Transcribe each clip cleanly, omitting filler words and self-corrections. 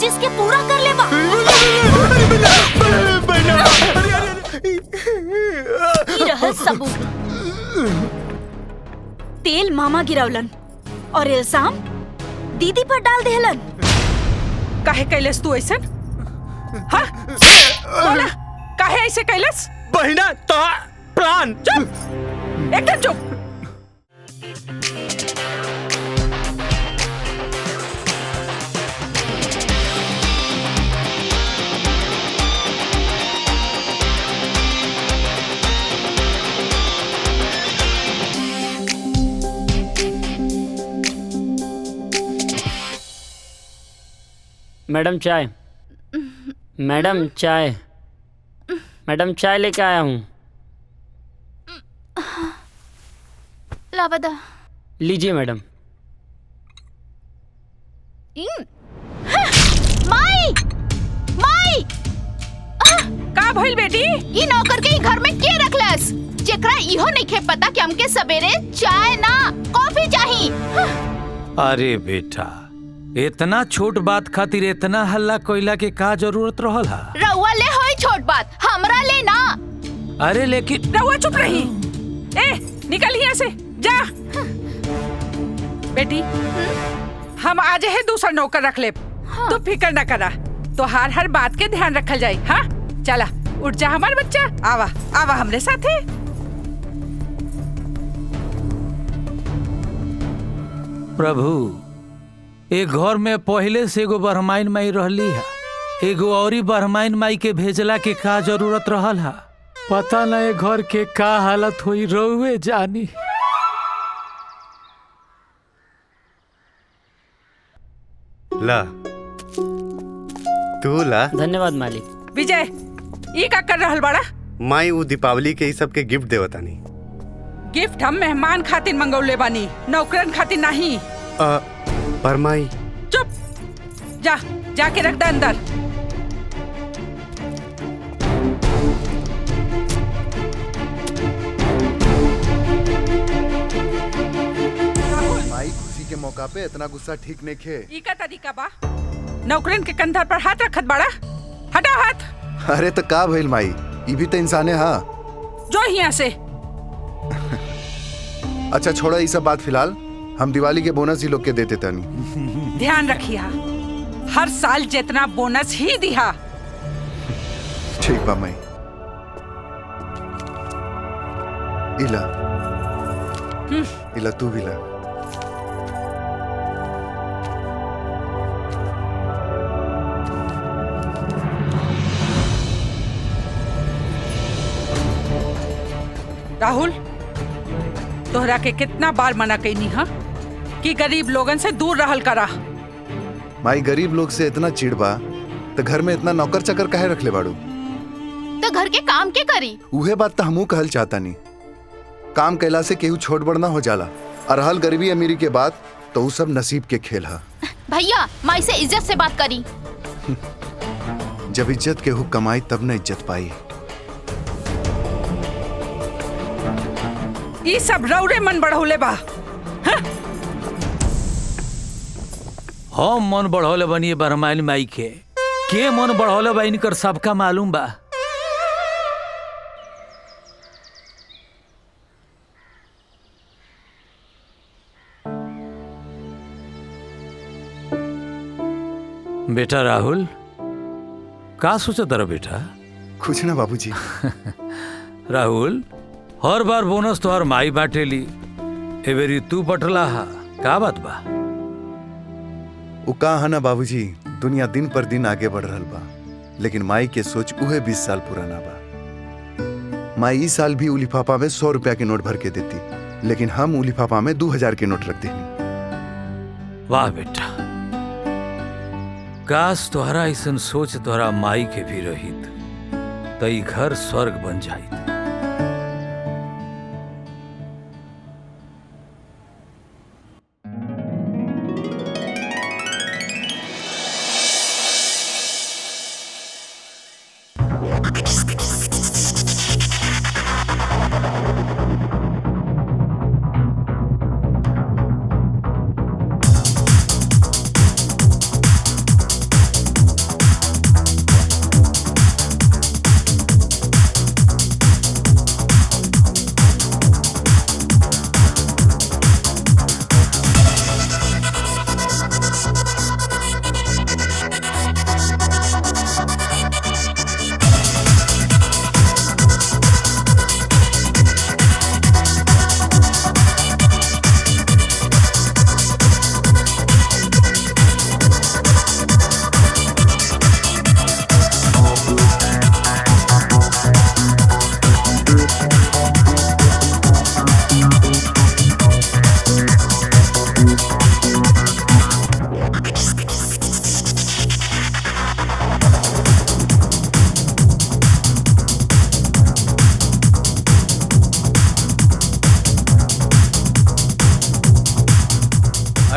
साजिश के पूरा कर लेबा। ई रहल सबूत। तेल मामा गिरावलन और इल्जाम दीदी पर डाल देहलन। काहे कैलस तू ऐसा? हाँ? बोला, काहे ऐसे कैलस? बहिना तो प्राण। चुप, एकदम चुप। मैडम चाय। मैडम चाय। मैडम चाय लेके आया हूँ। लावदा। लीजिए मैडम। माई! माई! का भइल बेटी? ई नौकर के घर में के रखलस? जेकरा इहो नइखे पता कि हमके सवेरे चाय ना कॉफी चाही। अरे बेटा, इतना छोट बात खातिर इतना हल्ला कोइला के का जरूरत रहल हा? रउआ ले होई छोट बात, हमरा ले ना। अरे लेकिन रहुआ चुप रही। निकल यहाँ से, जा। बेटी, हम आज है दूसरा नौकर रख ले। तू फिक्र न करा, तो हर बात के ध्यान रखल जाए। हाँ, चला उठ जा हमार बच्चा। आवा आवा हमरे साथे। प्रभु, एक घर में पहले से एगो बरहमाइन माई रहली है, एगो औरी बरहमाइन माई के भेजला के का जरूरत रहल हा? पता न ए घर के का हालत हुई, रउए जानी। ला तू ला। धन्यवाद मालिक। विजय, ये का कर रहल बड़ा? माई वो दीपावली के ही सबके गिफ्ट देवतानी। गिफ्ट हम मेहमान खातिर मंगौले बानी, नौकरन खातिर नहीं। पर माई। चुप, जा जाके रख दे अंदर। माई, खुशी के मौका पे इतना गुस्सा ठीक नहीं खे। ई का तरीका बा? नौकरन के कंधर पर हाथ रखत बड़ा? हटाओ हाथ। अरे तो का भइल माई, ये भी तो इंसान है। हाँ, जो यहाँ से। अच्छा छोड़ा ये सब बात फिलहाल। हम दिवाली के बोनस ही लोग के देते तनी। ध्यान रखिया, हर साल जितना बोनस ही दिया। ठीक बा माई। इला इला तू भी ला। राहुल, तोहरा के कितना बार मना कैनी हा कि गरीब लोगन से दूर रहल करा। माई, गरीब लोग से इतना चिढ़ बा तो घर में इतना नौकर चाकर काहे रख ले बाड़ू? तो घर के काम के करी? उहे बात तो हमू कहल चाहता नहीं। काम कैला से केहू छोट बड़ ना हो जाला, और हल गरीबी अमीरी के बात तो वो सब नसीब के खेल है। भैया, माई से इज्जत से बात करी। जब इज्जत केहू कमाई तब न इज्जत पाई। ये सब रौरे मन बढ़ौले बा। हम मन बढ़ौले बनिए बरहमाइन माई के मन बढ़ौले बा इनकर सबका मालूम बा। बेटा राहुल, का सोचत रहा बेटा? कुछ ना बाबूजी। राहुल, हर बार बोनस तो हर माई बाटेली, एवेरी तू बटला हा, का बात बा? वो का है ना बाबूजी, दुनिया दिन पर दिन आगे बढ़ रहा बा, लेकिन माई के सोच उहे 20 साल पुराना बा। माई इस साल भी उ लिफाफा में 100 रुपया के नोट भर के देती, लेकिन हम उ लिफाफा में 2000 के नोट रख देनी। वाह बेटा, काश तोहरा ऐसन सोच तोहरा माई के भी रहित, तो ई घर स्वर्ग बन जाइत।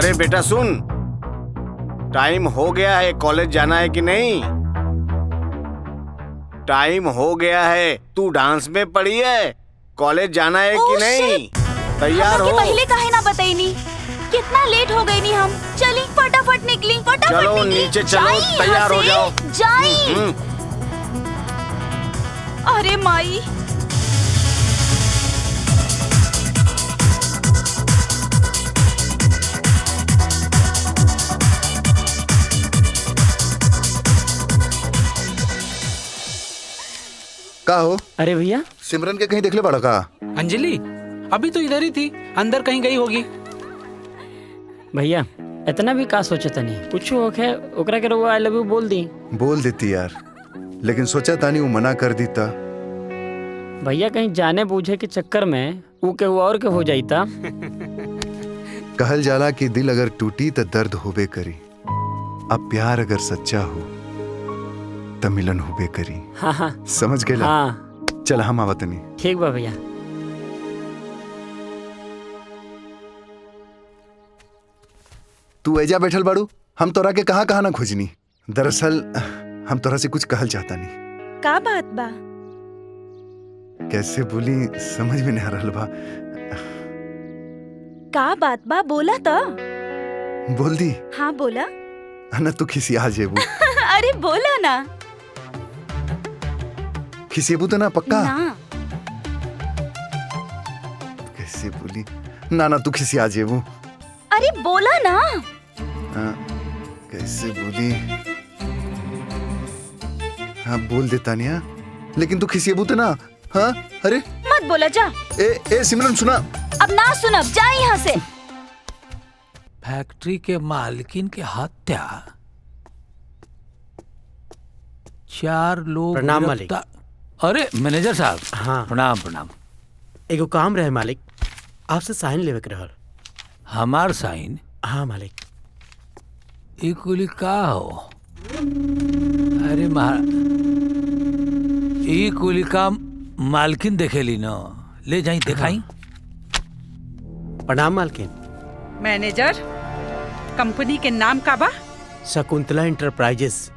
अरे बेटा सुन, टाइम हो गया है, कॉलेज जाना है कि नहीं? टाइम हो गया है, तू डांस में पड़ी है, कॉलेज जाना है कि नहीं? तैयार हो? पहले काहे ना बताईनी? कितना लेट हो गई नी हम। चली फटाफट निकली, फटाफट चलो निकली। नीचे चलो, जाई तैयार हो यहाँ जाओ। से, जाई। अरे माई, का हो? अरे भैया, सिमरन के कहीं देखले बड़ा का? अंजलि अभी तो इधर ही थी, अंदर कहीं गई होगी। भैया इतना भी का सोचे तनी, कुछ होखे ओकरा के रउआ आई लव यू बोल दी। बोल देती यार, लेकिन सोचा तानी वो मना कर दीता। भैया कहीं जाने बूझे के चक्कर में ऊ के हुआ और के हो जाईता। कहल जाला कि दिल अगर टूटी तो दर्द होबे करी, अब प्यार अगर सच्चा हो तो मिलन होबे करी। हाँ हाँ समझ गए? हाँ, चल हम आवतनी। ठीक बा भैया। तू ऐजा बैठल बाड़ू, हम तोरा के कहाँ कहाँ ना खोजनी। दरअसल हम तोरा से कुछ कहल चाहता नहीं। का बात बा? कैसे बोली समझ में नहीं आ रहल बा। का बात बा, बोला तो। बोल दी हाँ बोला। ना तू खिसिया जेबू। अरे बोला ना। खिसियबू तो ना पक्का? ना। कैसे बोली? ना तू खिसिया जेबू। अरे बोला ना। हाँ, कैसे बोली? हाँ बोल देता नहीं। हाँ लेकिन तू खिसियबू तो ना? हाँ अरे मत बोला, जा। ए सिमरन सुना। अब ना सुनब, जा यहाँ से। फैक्ट्री के मालकिन के हत्या, 4 लोग प्रणाम मालिक। अरे मैनेजर साहब। हाँ। प्रणाम प्रणाम। एगो काम रहे मालिक, आपसे साइन लेवे के रहल। हमार साइन? हाँ मालिक। ई कुली का हो? अरे ई कुली का मालकिन देखेली न, ले जाई दिखाई। प्रणाम मालकिन। मैनेजर, कंपनी के नाम का बा? शकुंतला इंटरप्राइजेस।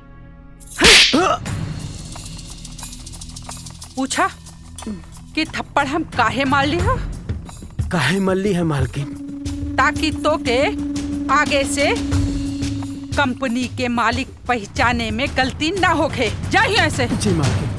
पूछा कि थप्पड़ हम काहे मार ली हो? काहे मल्ली है मालकिन? ताकि तो के आगे से कंपनी के मालिक पहचाने में गलती ना होखे। जाइए ऐसे। जी मालकिन।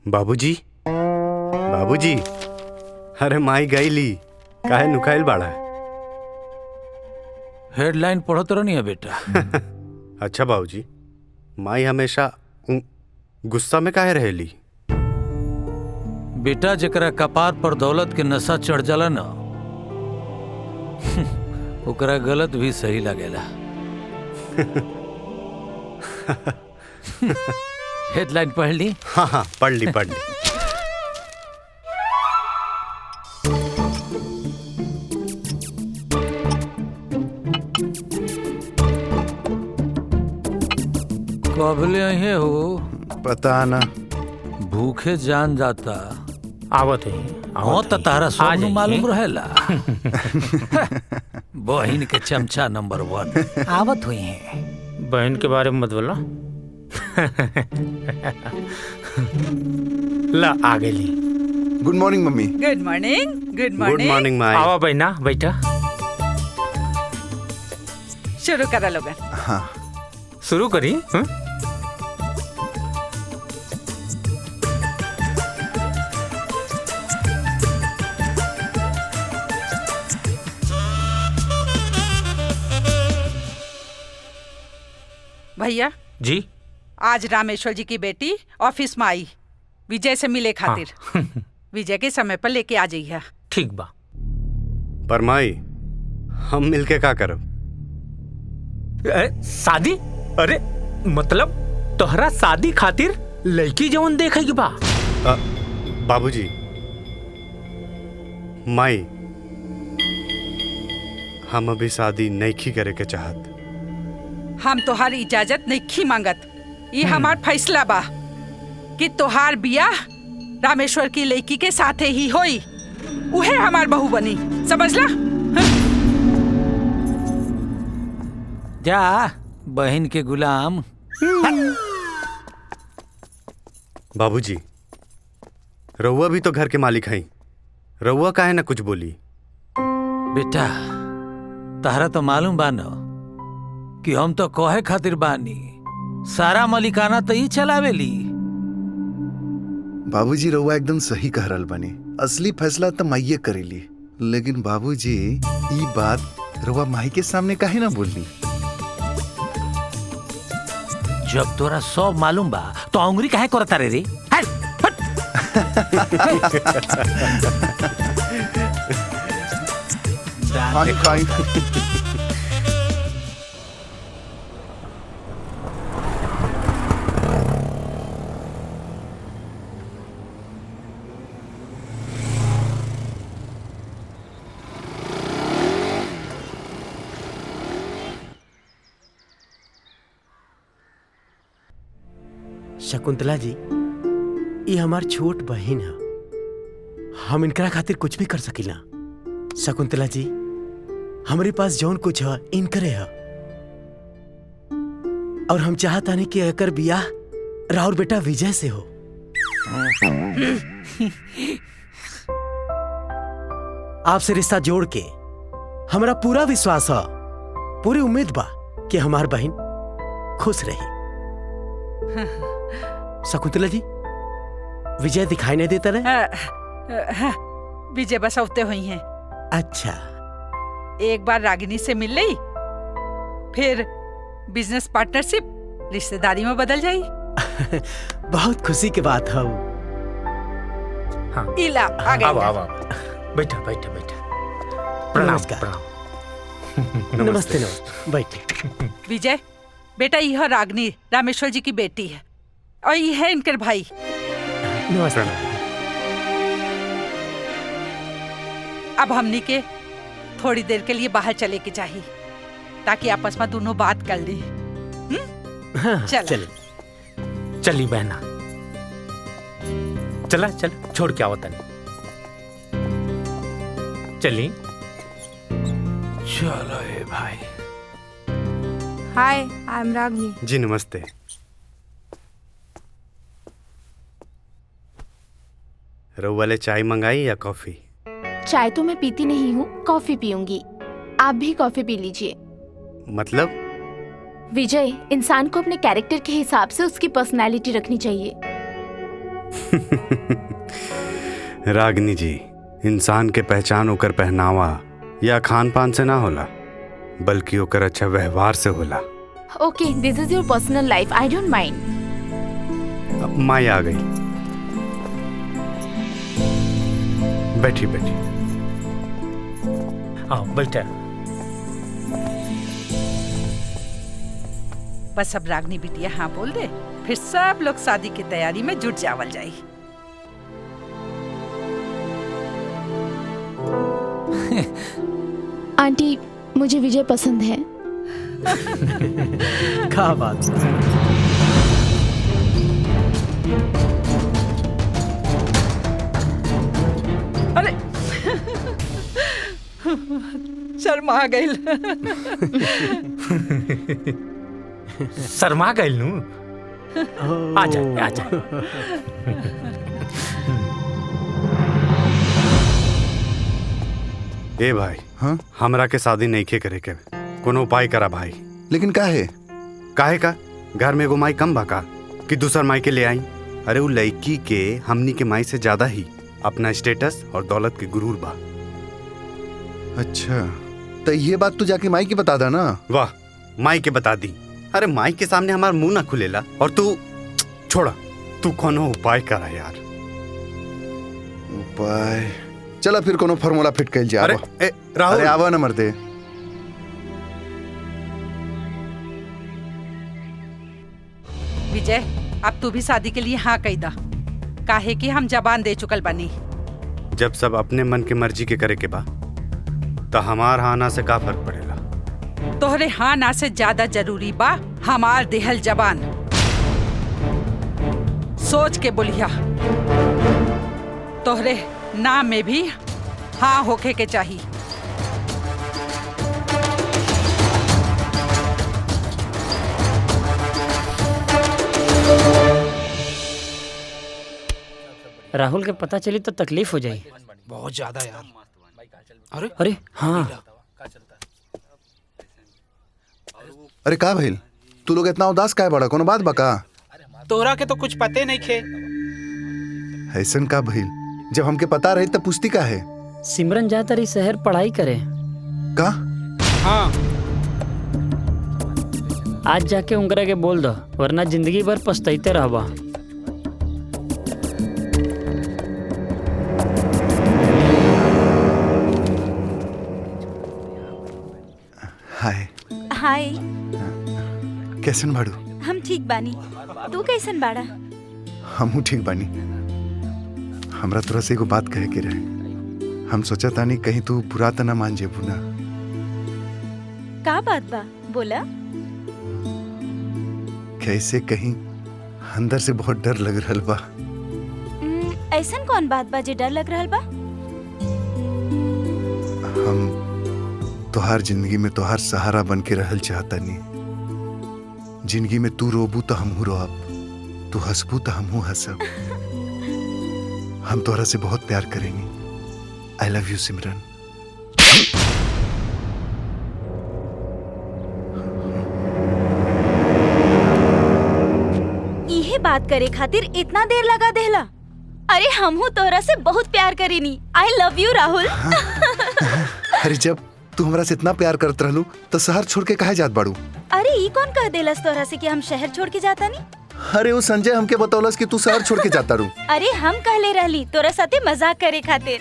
बाबूजी, बाबूजी, अरे माई गईली, काहे नुकाइल बाड़ा? हेडलाइन पढ़त रहनी है बेटा। अच्छा बाबूजी, माई हमेशा गुस्सा में काहे रहेली? बेटा जकरा कपार पर दौलत के नशा चढ़ जाला न, ओकरा गलत भी सही लगेला। हेडलाइन पढ़ ली? हाँ पढ़ ली। कबले अहे हो? पता ना। भूखे जान जाता। आवत है। हाँ तो तारा सब मालूम रहेला। बहन के चमचा नंबर 1 आवत हुई है। बहन के बारे में मत बोला। ला आ गई। Good morning mummy. Good morning. Good good morning माई। आवा बहना, बैठा। शुरू करा लोगन। हाँ शुरू करी। भैया जी। आज रामेश्वर जी की बेटी ऑफिस में आई विजय से मिले खातिर। हाँ। विजय के समय पर लेके आ जाइए। ठीक बा। पर माई हम मिलके का करब? शादी? अरे मतलब तोहरा शादी खातिर लड़की जवन देखेगी बा? बाबूजी, माई, हम अभी शादी नहीं करे के चाहत। हम तोहार इजाजत नहीं मांगत। ये हमार फैसला बा कि तोहार बियाह रामेश्वर की लड़की के साथे ही होई। उहे हमार बहू बनी, समझला? जा बहन के गुलाम। बाबूजी, रउआ भी तो घर के मालिक हैं। रउआ काहे ना कुछ बोली? बेटा, तहरा तो मालूम बा न कि हम तो कहे खातिर बानी, सारा मलिकाना तो ही चलावेली। बाबूजी रउआ एकदम सही कह रहल बानी। असली फैसला तो माइये करेली, लेकिन बाबूजी ई बात रउआ माई के सामने काहे ना बोलनी? जब तोरा सब मालूम बा तो अंगुरी काहे करता रे रे? हट, खाई। शकुंतला जी, ये हमार छोट बहन है। हम इनकरा खातिर कुछ भी कर सकीला। शकुंतला जी, हमारे पास जौन कुछ है इनकरे है, और हम चाहता नहीं कि एकर बियाह राहुल बेटा विजय से हो। आपसे रिश्ता जोड़ के हमारा पूरा विश्वास है, पूरी उम्मीद बा कि हमार बहन खुश रही। शकुंतला जी, विजय दिखाई नहीं देता रहे? विजय बस औते हुई हैं। अच्छा, एक बार रागिनी से मिल ली, फिर बिजनेस पार्टनरशिप रिश्तेदारी में बदल जाई। बहुत खुशी की बात है। हाँ। इला आ गई। बैठा बैठा बैठा। नमस्कार। नमस्ते। बैठे। विजय बेटा, यह रागिनी रामेश्वर जी की बेटी है, और यह है इनके भाई। नमस्ते। अब हमनी के थोड़ी देर के लिए बाहर चले के चाहिए, ताकि आपस में दोनों बात कर ली। हाँ, चल चली बहना, चला चल, छोड़ के आओ तनी। चली। चलो ए भाई। हाय, आई एम रागिनी। जी नमस्ते। रउआ ले चाय मंगाई या कॉफी? चाय तो मैं पीती नहीं हूँ, कॉफी पीऊंगी। आप भी कॉफी पी लीजिए। मतलब? विजय, इंसान को अपने कैरेक्टर के हिसाब से उसकी पर्सनालिटी रखनी चाहिए। रागिनी जी, इंसान के पहचान ओकर पहनावा या खान पान से ना होला, बल्कि ओकर अच्छा व्यवहार से होला। Okay, this is your personal life, I don't mind. अब माई आ गई। बैठी बैठी। हाँ बैठा। बस अब रागिनी बिटिया हाँ बोल दे, फिर सब लोग शादी की तैयारी में जुट जावल जाई। आंटी, मुझे विजय पसंद है। क्या बात। अरे शर्मा गई। शर्मा गइल नू। आजा आजा। ए भाई, हाँ? हमरा के शादी नहीं खे करे के, कोनो उपाय करा भाई। लेकिन काहे? काहे का? घर में एगो माई कम बा का कि दूसर माई के ले आई? अरे वो लड़की के हमनी के माई से ज्यादा ही अपना स्टेटस और दौलत के गुरूर बा। अच्छा, तो ये बात तू जाके माई के बता दा ना। वाह, माई के बता दी। अरे माई के सामने हमारा मुंह ना खुलेला, और तू छोड़ा, तू कोनो उपाय करा यार। उपाय? चला फिर कोनो फार्मूला फिट कइल जा। अरे राहुल, अरे आवा ना मर्दे। विजय, अब तू भी शादी के लिए हाँ कही दा। काहे कि हम जबान दे चुकल बनी। जब सब अपने मन के मर्जी के करे के बा तो हमार हाँ ना से का फर्क पड़ेगा? तोहरे हाँ ना से ज्यादा जरूरी बा हमार देहल जबान। सोच के बोलिया, तोहरे ना में भी हाँ होके के चाहिए। राहुल के पता चली तो तकलीफ हो जाए। बहुत ज्यादा यार। अरे अरे हाँ, अरे का भइल? तू लोग इतना उदास काहे बड़ा? कोनो बात बा का? तोहरा के तो कुछ पते नहीं खे। ऐसन का भइल? जब हमके पता रही तब पूछती का है? सिमरन जा तरी शहर पढ़ाई करे। का? हाँ, आज जाके उनकरा के बोल दो, वरना जिंदगी भर पछताते रहबा। हाय। हाय, कैसन बाड़ू? हम ठीक बानी। तू कैसन बाड़ा? हमहू ठीक बानी। हमरा तोरा से एगो बात कहे के रहे। हम सोचा तानी कहीं तू बुरा त ना मान जेबू ना। का बात बा? बोला। कैसे कहीं अंदर से बहुत डर लग रहल बा। ऐसन कौन बात बा जे डर लग रहल बा? हम तोहार जिंदगी में तोहार सहारा बन के रहल चाहतानी। जिंदगी में तू रोबू तो हमहू रोब, तू हंसबू तो हमहू हंसब। हम तोहरा से बहुत प्यार करेंगे। आई लव यू सिमरन। इहे बात करे खातिर इतना देर लगा देला? अरे हमहू तोहरा से बहुत प्यार करीनी। I love you Rahul. अरे जब तू हमरा से इतना प्यार करत रहलू तो शहर छोड़ के काहे जात बाड़ू? अरे ई कौन कह देलस तोहरा से कि हम शहर छोड़ के जाता नहीं? अरे वो संजय हमके बतौलस कि तू शहर छोड़ के जाता रू। अरे हम कहले रहली तोरा साथे मजाक करे खातिर।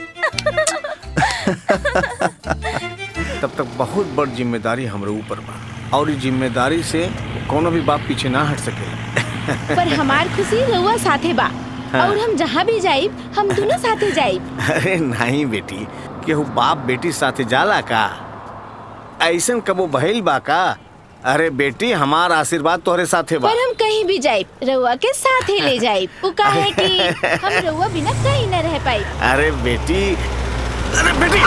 तब तक बहुत बड़ जिम्मेदारी हमरे ऊपर बा और इस जिम्मेदारी से कोनो भी बाप पीछे ना हट सकेला। पर हमार खुशी रउआ साथे बा। हाँ। और हम जहाँ भी जाइब हम दोनों साथे जाइब। अरे नहीं बेटी, केहू बाप बेटी साथे जाला का? ऐसन कबो बहेल बा का? अरे बेटी, हमार आशीर्वाद तोहरे साथे बा। पर हम कहीं भी जाइब रउआ के साथे ले जाइब। उ काहे कि हम रउआ बिना कहीं न रह पाई। अरे बेटी, अरे बेटी,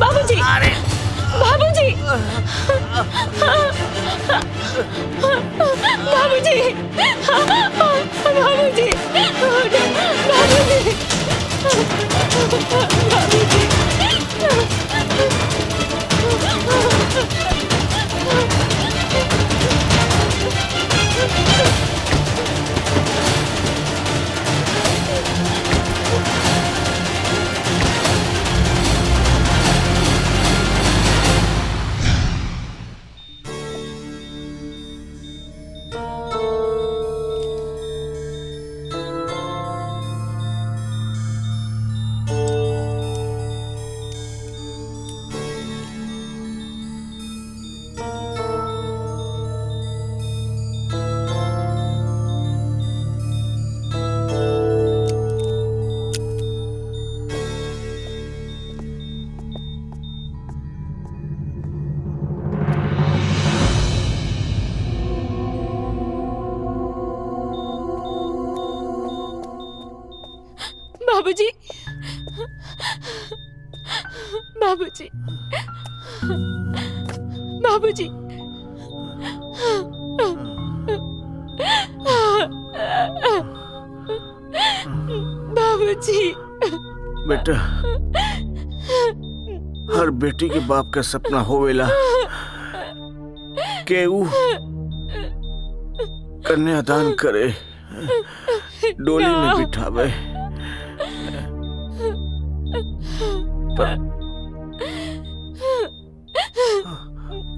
बाबूजी, बाबूजी, बाबूजी, बाबूजी, बाबूजी, बाबूजी, बाबूजी, बाबूजी। बेटा, हर बेटी के बाप का सपना होवेला के ऊ कन्यादान करे, डोली में बिठावे। पर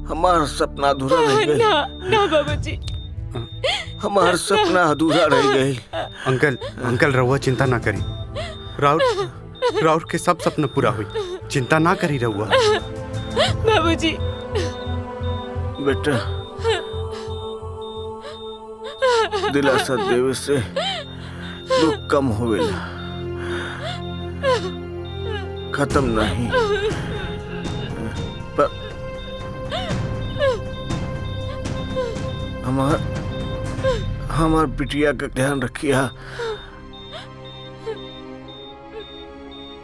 हमारा सपना अधूरा रह गई। ना बाबूजी, हमारा सपना अधूरा रह गई। अंकल रहुआ चिंता ना करी। राउर के सब सपना पूरा हुई, चिंता ना करी रहुआ। बाबूजी। बेटा, दिलासा देवे से दुख कम होवेला, खत्म नहीं। पर हमार बिटिया का ध्यान रखिया,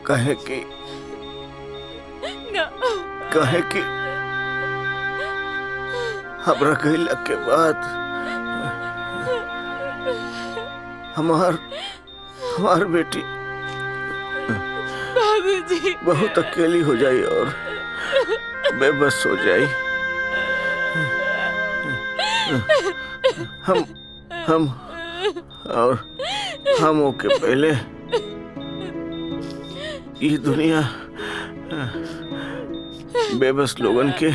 कहे कि हमरा कहला के बाद हमार बेटी बाबूजी बहुत अकेली हो जाई और बेबस हो जाई। हम ओके पहले ये दुनिया बेबस लोगन के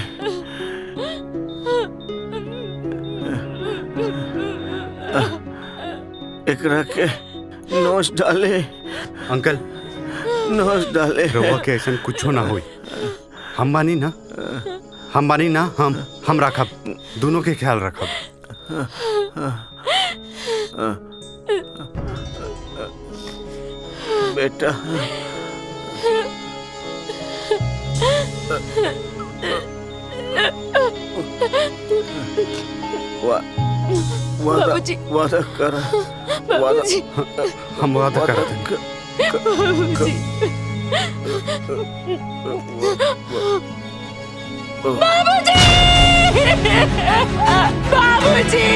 एकरा के नोच डाले। अंकल नोच डाले। रवा के ऐसा कुछ ना होई। हम बानी ना, हम रखब, दोनों के ख्याल रखब। बेटा वादा कर, हम वादा करते हैं। बाबूजी बाबूजी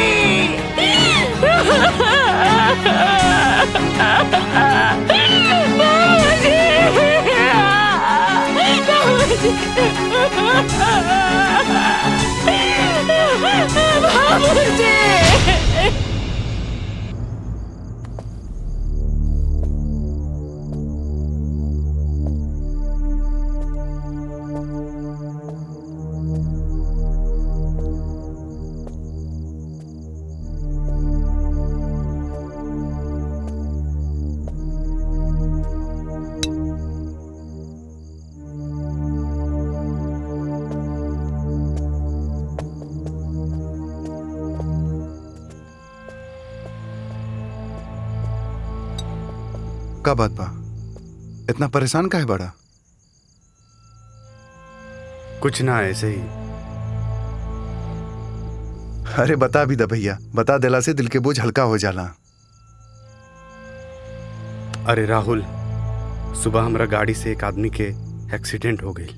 का बात बा? इतना परेशान काहे बड़ा? कुछ ना, ऐसे ही। अरे बता भी दा भैया, बता देला से दिल के बोझ हल्का हो जाला। अरे राहुल, सुबह हमरा गाड़ी से एक आदमी के एक्सीडेंट हो गई।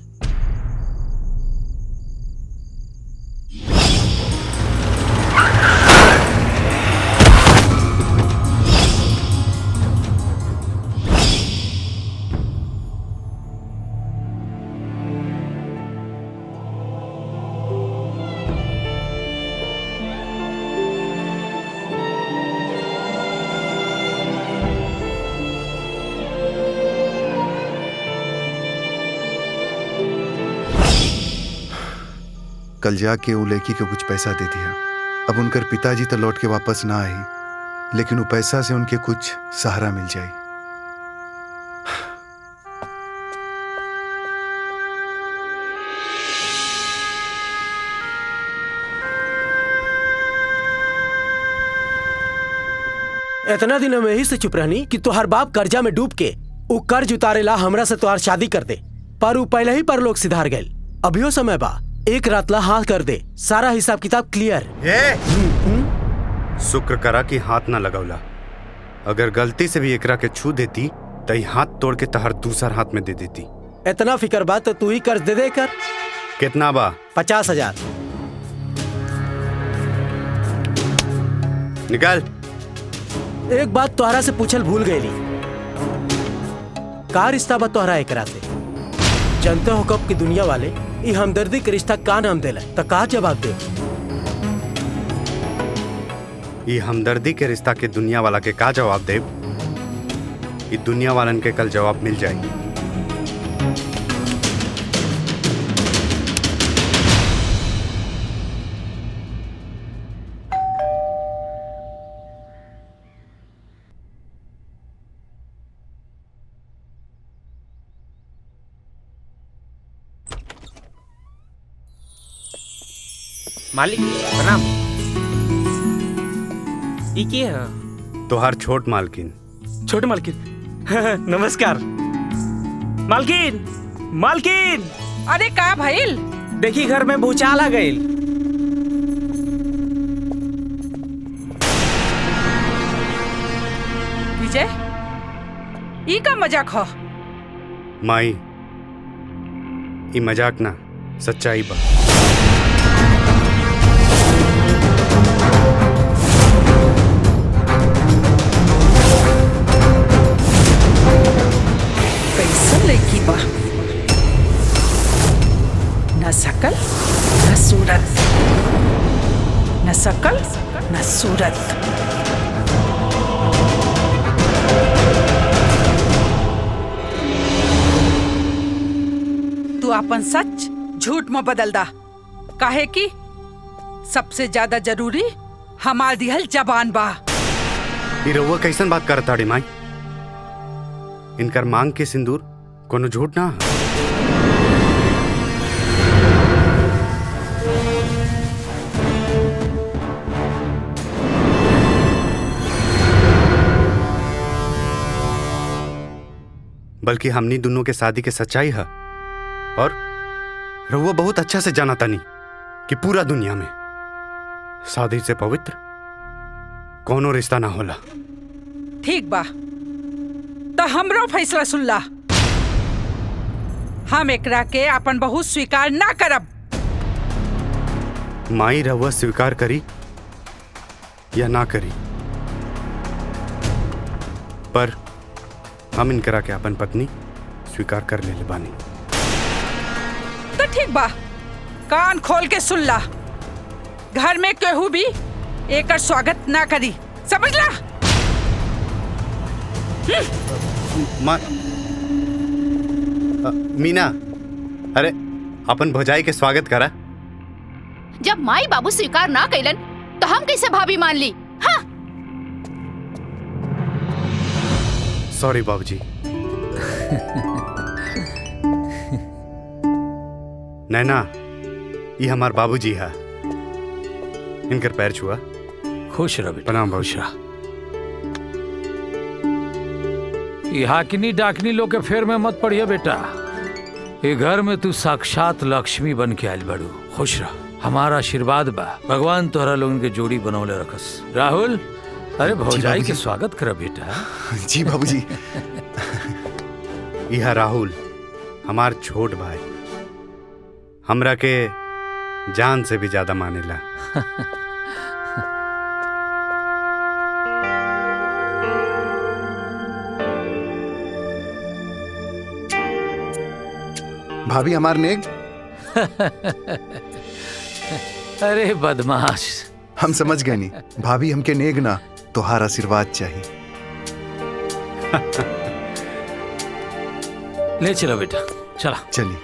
कल जाके वो लड़की के कुछ पैसा दे दिया। अब उनकर पिताजी तो लौट के वापस ना आई, लेकिन वो पैसा से उनके कुछ सहारा मिल जाए। इतना दिन हम यही से चुप रहनी कि तोहार बाप कर्जा में डूब के वो कर्ज उतारेला हमरा से तोहार शादी कर दे, पर वो पहले ही पर लोग सिधार गए। अभियो समय बा, एक रात ला हाथ कर दे, सारा हिसाब किताब क्लियर। शुक्र करा कि हाथ ना लगौला, अगर गलती से भी एकरा के छू देती तो हाथ तोड़ के तहर दूसर हाथ में दे देती। इतना फिक्र बा तो तू ही कर्ज दे कर। कितना बा? 50,000। निकाल। एक बात तोहरा से पूछल भूल गई, का रिश्ता बा तोहरा एकरा से? जानते हो कब की दुनिया वाले ये हमदर्दी के रिश्ता का नाम देला, तो का जवाब दे? ये हमदर्दी के रिश्ता के दुनिया वाला के का जवाब दे? ये दुनिया वालन के कल जवाब मिल जाएगी। मालिक प्रणाम। ई के है? तोहार छोट मालकिन। छोटे मालकिन नमस्कार मालकिन। मालकिन अरे का भइल? देखी घर में भूचाल आ गई। विजय ई का मजाक हो? माई ई मजाक ना सच्चाई बा। कैसन लड़की बा, न शकल न सूरत, न शकल न सूरत। तू अपन सच झूठ में बदल दा, काहे कि सबसे ज्यादा जरूरी हमार दिहल जबान बा। ई रउआ कैसन बात करत ताड़ी माई? इनकर मांग के सिंदूर कोनो झूठ ना है। बल्कि हमनी दोनों के शादी के सच्चाई है। और रउआ बहुत अच्छा से जाना तानी कि पूरा दुनिया में शादी से पवित्र कोनो रिश्ता ना होला। ठीक बा, तो हमरो फैसला सुन ला। हम एकरा के अपन बहू स्वीकार ना करब। माई रउआ स्वीकार करी या ना करी, पर हम इनकरा के अपन पत्नी स्वीकार कर ले बानी। तो ठीक बा, कान खोल के सुन ला। घर में केहू भी एकर स्वागत ना करी, समझ ला? मीना, अरे अपन भौजाई के स्वागत करा। जब माई बाबू स्वीकार ना कैलन तो हम कैसे भाभी मान ली? हाँ? सॉरी बाबूजी। नैना, ये हमार बाबूजी है। इनकर पैर छुआ। खुश रह बेटा। प्रणाम बाबूजी। ये हाकिनी डाकनी लोग के फेर में मत पड़िए बेटा। ये घर में तू साक्षात लक्ष्मी बन के आयल बड़ू। खुश रह, हमारा आशीर्वाद बा। भगवान तोहरा लोगन के जोड़ी बनौले रखस। राहुल, अरे भौजाई के स्वागत कर बेटा। जी बाबूजी। यह राहुल हमार छोट भाई, हमरा के जान से भी ज्यादा मानेला। भाभी हमार नेग। अरे बदमाश। हम समझ गए नहीं, भाभी हमके नेग ना तोहार आशीर्वाद चाहिए। ले चलो बेटा, चला। चलिए।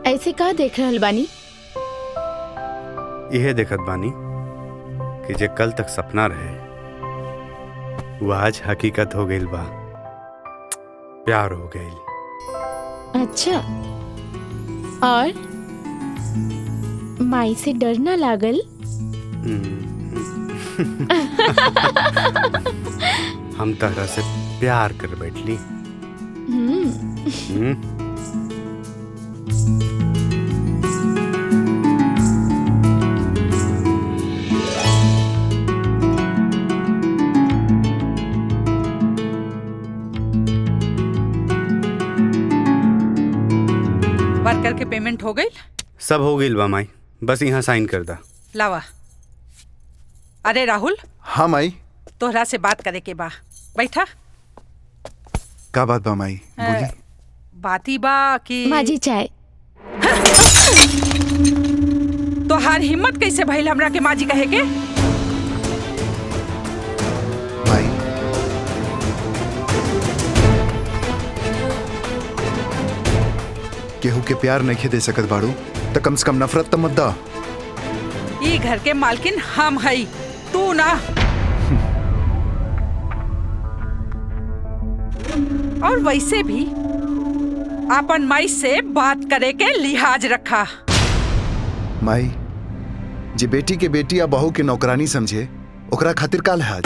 ऐसे का देख रहल बानी? यह देखत बानी कि जे कल तक सपना रहे वो आज हकीकत हो गई बा। प्यार हो गई। अच्छा, और माई से डर ना लागल? हम तहरा से प्यार कर बैठली। वर्कर के पेमेंट हो गई? सब हो गई बा माई, बस यहाँ साइन कर दा। लावा। अरे राहुल। हाँ माई। तोहरा से बात करे के बा, बैठा। का बात बा माई? बोली। बाती बा कि माजी चाय। तोहार हिम्मत कैसे भइल हमरा के माजी कहे के? माई के प्यार नहीं दे सकत बाड़ू तो कम से कम नफरत तो मत दा। ई घर के मालकिन हम हई, तू ना। और वैसे भी अपन माई से बात करे के लिहाज रखा। माई जे बेटी के बेटी या बहू के नौकरानी समझे ओकरा खातिर का लिहाज।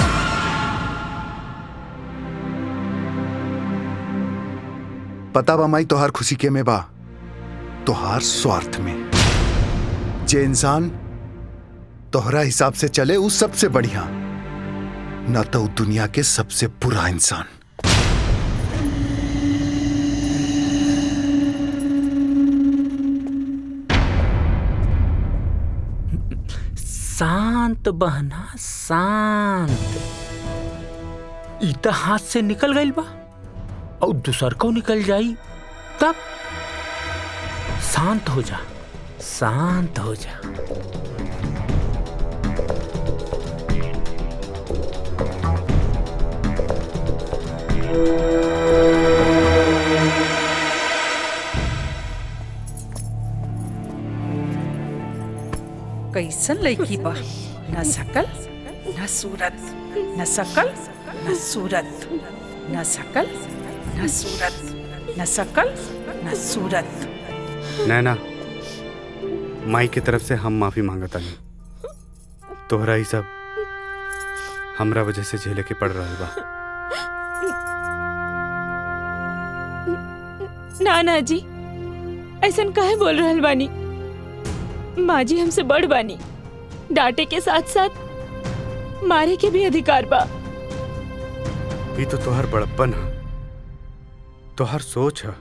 पता बा माई तोहार खुशी के में बा, तोहार स्वार्थ में। जे इंसान तोहरा हिसाब से चले उस सबसे बढ़िया, न तो दुनिया के सबसे बुरा इंसान। शांत बहना शांत। इता हाथ से निकल गई बा और दूसर को निकल जाई, तब शांत हो जा, शांत हो जा। कैसन लड़की बा, न शकल न सूरत, न शकल न सूरत, न शकल न सूरत, न शकल न सूरत। नैना, माई की तरफ से हम माफी मांगता नहीं। तोहरा ही सब हमरा वजह से झेले के पड़ रहा बा। ना जी, ऐसन काहे बोल रहल बानी? माँ जी हमसे बड़ बानी, डांटे के साथ साथ मारे के भी अधिकार बा। ये तो तोहर बड़प्पन है, तोहर सोच है,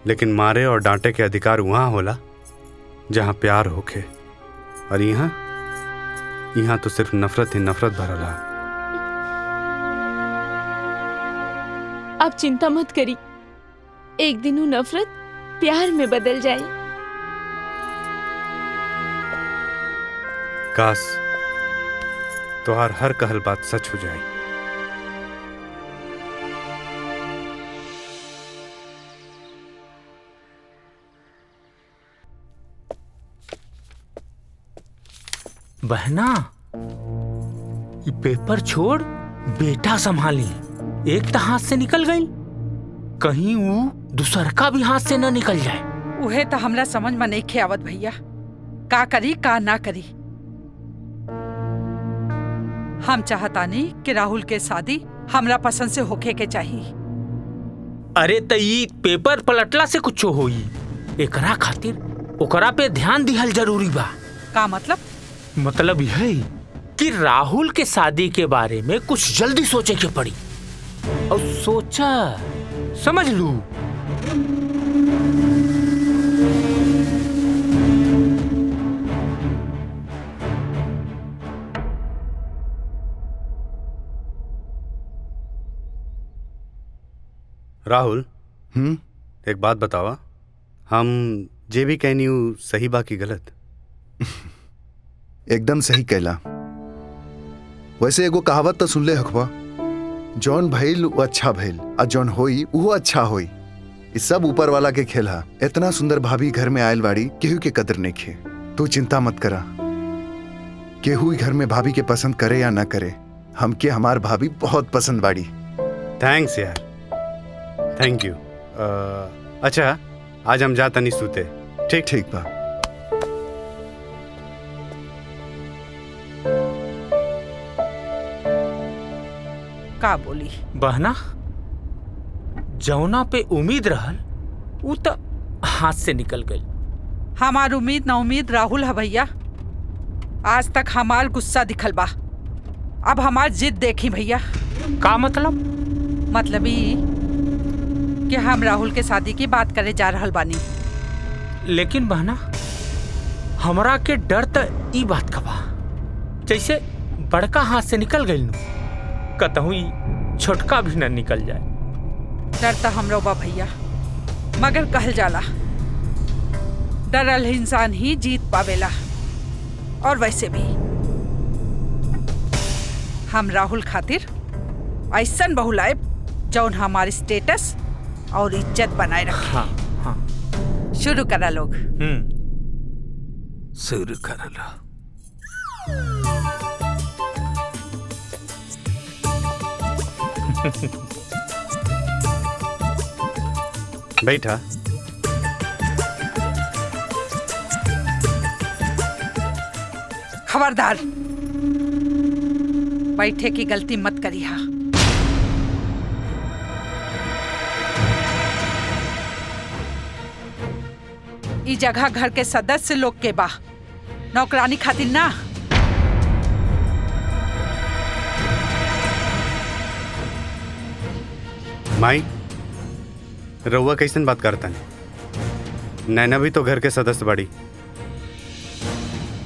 लेकिन मारे और डांटे के अधिकार वहां होला जहां प्यार होखे, और यहाँ तो सिर्फ नफरत ही नफरत भरला। आप चिंता मत करी, एक दिन वो नफरत प्यार में बदल जाए। काश तोहार हर कहल बात सच हो जाए। बहना, ये पेपर छोड़, बेटा संभाली। एक तो हाथ से निकल गई, कहीं वो दूसर का भी हाथ से न निकल जाए। उहे तो हमरा समझ में नहीं खे आवत भैया, का करी का ना करी। हम चाहता नहीं कि राहुल के शादी हमरा पसंद से होखे के चाहिए। अरे त ई पेपर पलटला से कुछ होई, एकरा खातिर ओकरा पे ध्यान दिहल जरूरी बा। का मतलब? मतलब यह कि राहुल के शादी के बारे में कुछ जल्दी सोचे के पड़ी, और सोचा समझ लू। राहुल, एक बात बतावा, हम जे भी कहनी हूँ सही बा की गलत? एकदम सही कहला। वैसे एगो कहावत तो सुन ले हकबा, जौन भइल वो अच्छा भइल, और जौन होई वो अच्छा होई। इस सब ऊपर वाला के खेल हा। इतना सुंदर भाभी घर में आयल बाड़ी, केहू के कदर नहीं खे। तू चिंता मत करा, केहू घर में भाभी के पसंद करे या ना करे, हमके हमार भाभी बहुत पसंद बाड़ी। थैंक्स यार, थैंक यू। अच्छा, आज हम जाता नहीं सूते। ठीक ठीक बा। का बोली? बहना, जौना पे उम्मीद रहल वो तो हाथ से निकल गई। हमार उम्मीद ना उम्मीद राहुल है भैया। आज तक हमार गुस्सा दिखल बा, अब हमार जिद देखी भैया। का मतलब? मतलब ई कि हम राहुल के शादी की बात करे जा रहल बानी। लेकिन बहना, हमरा के डर तो ई बात का बा, जैसे बड़का हाथ से निकल गई, कतहु छोटका भी न निकल जाए। डर तो हमरो बा भैया, मगर कहल जाला डरल इंसान ही जीत पावेला। और वैसे भी हम राहुल खातिर ऐसन बहू लाए जौन हमारी स्टेटस और इज्जत बनाए रखे। हाँ, हाँ। शुरू करा लोग। शुरू कर लो। बैठा। खबरदार, बैठे की गलती मत करिहा। ई जगह घर के सदस्य लोग के बा, नौकरानी खातिर ना। माई, रउआ कैसन बात करता है? नैना भी तो घर के सदस्य बड़ी।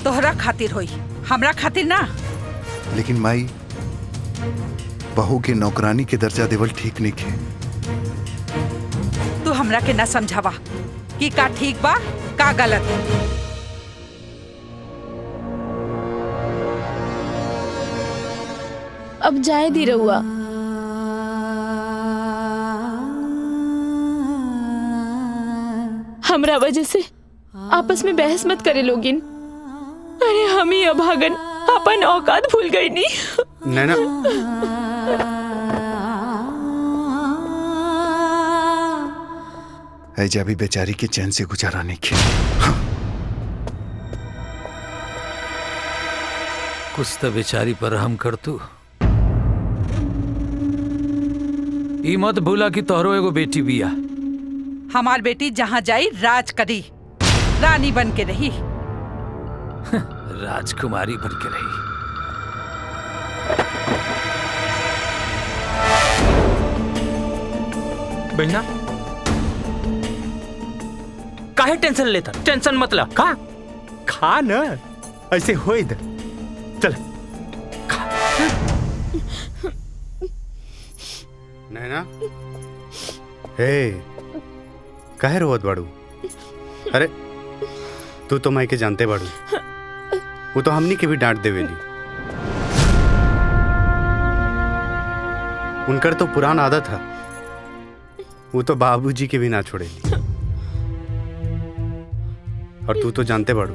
तोहरा खातिर होई, हमरा खातिर ना। लेकिन माई, बहू के नौकरानी के दर्जा देवल ठीक नहीं है। तू हमरा के ना समझावा कि का ठीक बा का गलत। अब जाए दी रहुआ। हमरा वजह से आपस में बहस मत करे लोगिन। अरे हम ही अभागन अपन औकात भूल गई नी। नैना, ऐजा भी बेचारी के चैन से गुजारा नहीं किया। कुछ तो बेचारी पर हम कर तू। ई मत भूला कि तोहरो एगो बेटी बिया। हमार बेटी जहाँ जाई राज करी, रानी बन के रही। राजकुमारी बन के रही। बहना, काहे टेंशन लेता? टेंशन मतलब खा खा न, ऐसे होई दे। चल नैना, हे काहे रोवत बाड़ू? अरे तू तो माई के जानते बाड़ू, वो तो हमनी के भी डांट देवेली। उनकर तो पुराना आदत है, वो तो बाबूजी के भी ना छोड़ेली। और तू तो जानते बाड़ू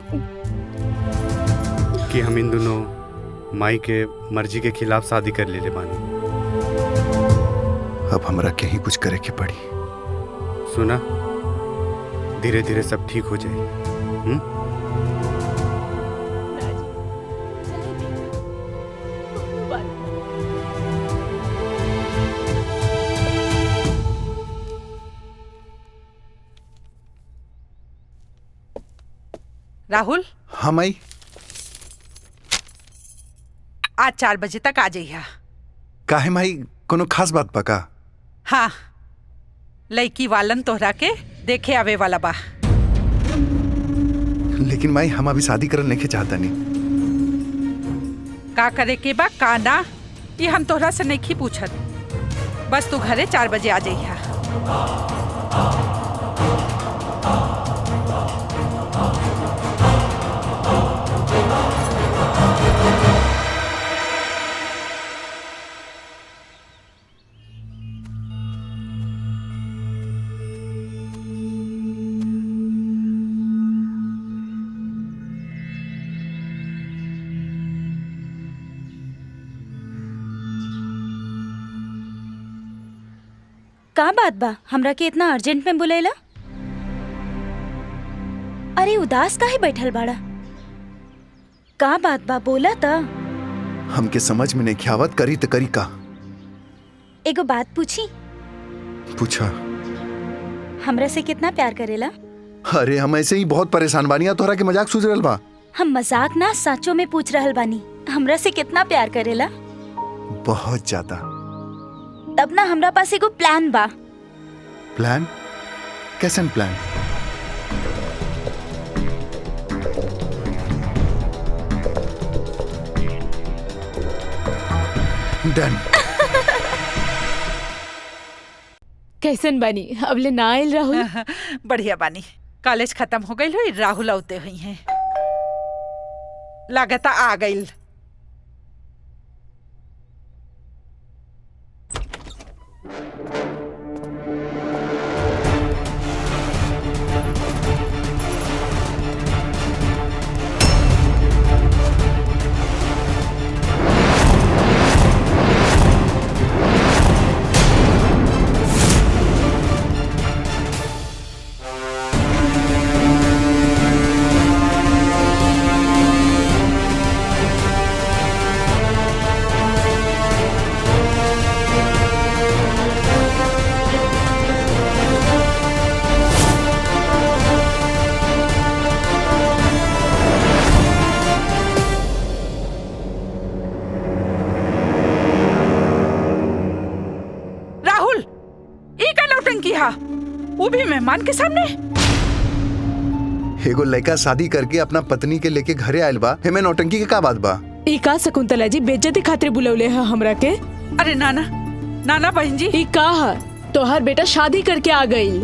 कि हम इन दोनों माई के मर्जी के खिलाफ शादी कर ले बानी। अब हमरा के ही कुछ करे के पड़ी। सुना, धीरे धीरे सब ठीक हो जाए। राहुल। हाँ माई। आज 4 बजे तक आ जाइया। काहे माई, कोनो खास बात पका? हाँ, लड़की वालन तोहरा के देखे आवे वाला बा। लेकिन माई, हम अभी शादी करल नहीं चाहता नहीं। का करे के बा का ना, ये हम तोहरा से नहीं पूछत। बस तू घरे 4 बजे आ जाइया। का बात बा, हमरा के इतना अर्जेंट में बुलेला? अरे उदास काहे बैठल बाड़ा? का बात बा, बोला था। हमके समझ में नहीं ख्यावत, करी तो करी का? एगो बात पूछी? पूछा। हमरा से कितना प्यार करेला? अरे हम ऐसे ही बहुत परेशान बानी, तोहरा के मजाक सूझ रहल बा। हम मजाक ना सचो में पूछ रहल बानी। हमरा से कितना प्यार करेला? बहुत ज्यादा। तब ना हमरा पास एगो प्लान बा। प्लान? कैसन प्लान? डन। कैसन बानी? अबले ना आयल राहुल? बढ़िया बानी। कॉलेज खत्म हो गई हुई, राहुल औते हुई हैं। लागता आ गई। हा, वो भी मेहमान के सामने। एगो लड़का शादी करके अपना पत्नी के लेके घरे आयल बा, हेमे नौटंकी के का बात बा? ई का शकुंतला जी बेइज्जती खातिर बुलौले है हमरा के? अरे नाना, नाना बहन जी, ई का है? तोहर बेटा शादी करके आ गई।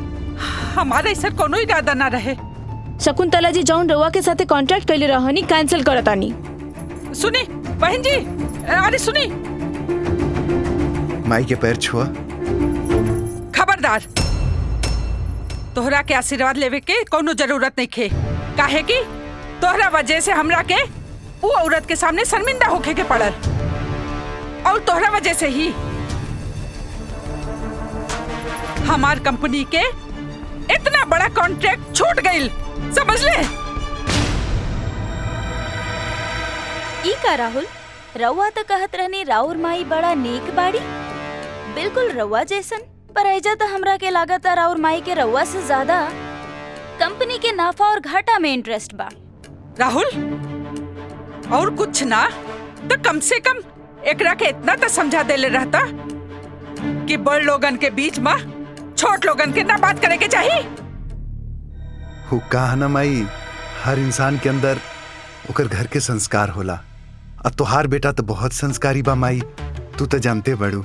हमारा ऐसा कोनो इरादा ना रहे। शकुंतला जी जौन रउआ के साथे कॉन्ट्रैक्ट कइले रहनी कैंसिल करतानी। सुनी बहन जी, अरे सुनी। माई के पैर छुआ। खबरदार, तोहरा के आशीर्वाद लेवे के कोनो जरूरत नहीं खे, काहे कि तोहरा वजह से हमरा के वो औरत के सामने शर्मिंदा होके के पड़ल, और तोहरा वजह से ही हमार कंपनी के इतना बड़ा कॉन्ट्रैक्ट छूट गइल, समझ ले। ई का राहुल, रउआ तो कहत रहनी राउर माई बड़ा नेक बाड़ी, बिल्कुल रउआ जैसन। पर ऐजा तो हमरा के लागत है राउर माई के रउआ से ज्यादा कंपनी के नाफा और घाटा में इंटरेस्ट बा। राहुल, और कुछ ना तो कम से कम एकरा के इतना तो समझा देले रहता कि बड़ लोगन के बीच में छोट लोगन के ना बात करे के चाहिए। हु कहा ना माई, हर इंसान के अंदर ओकर घर के संस्कार होला। अब तोहार बेटा तो बहुत संस्कारी बा माई, तू तो जानते बड़ू।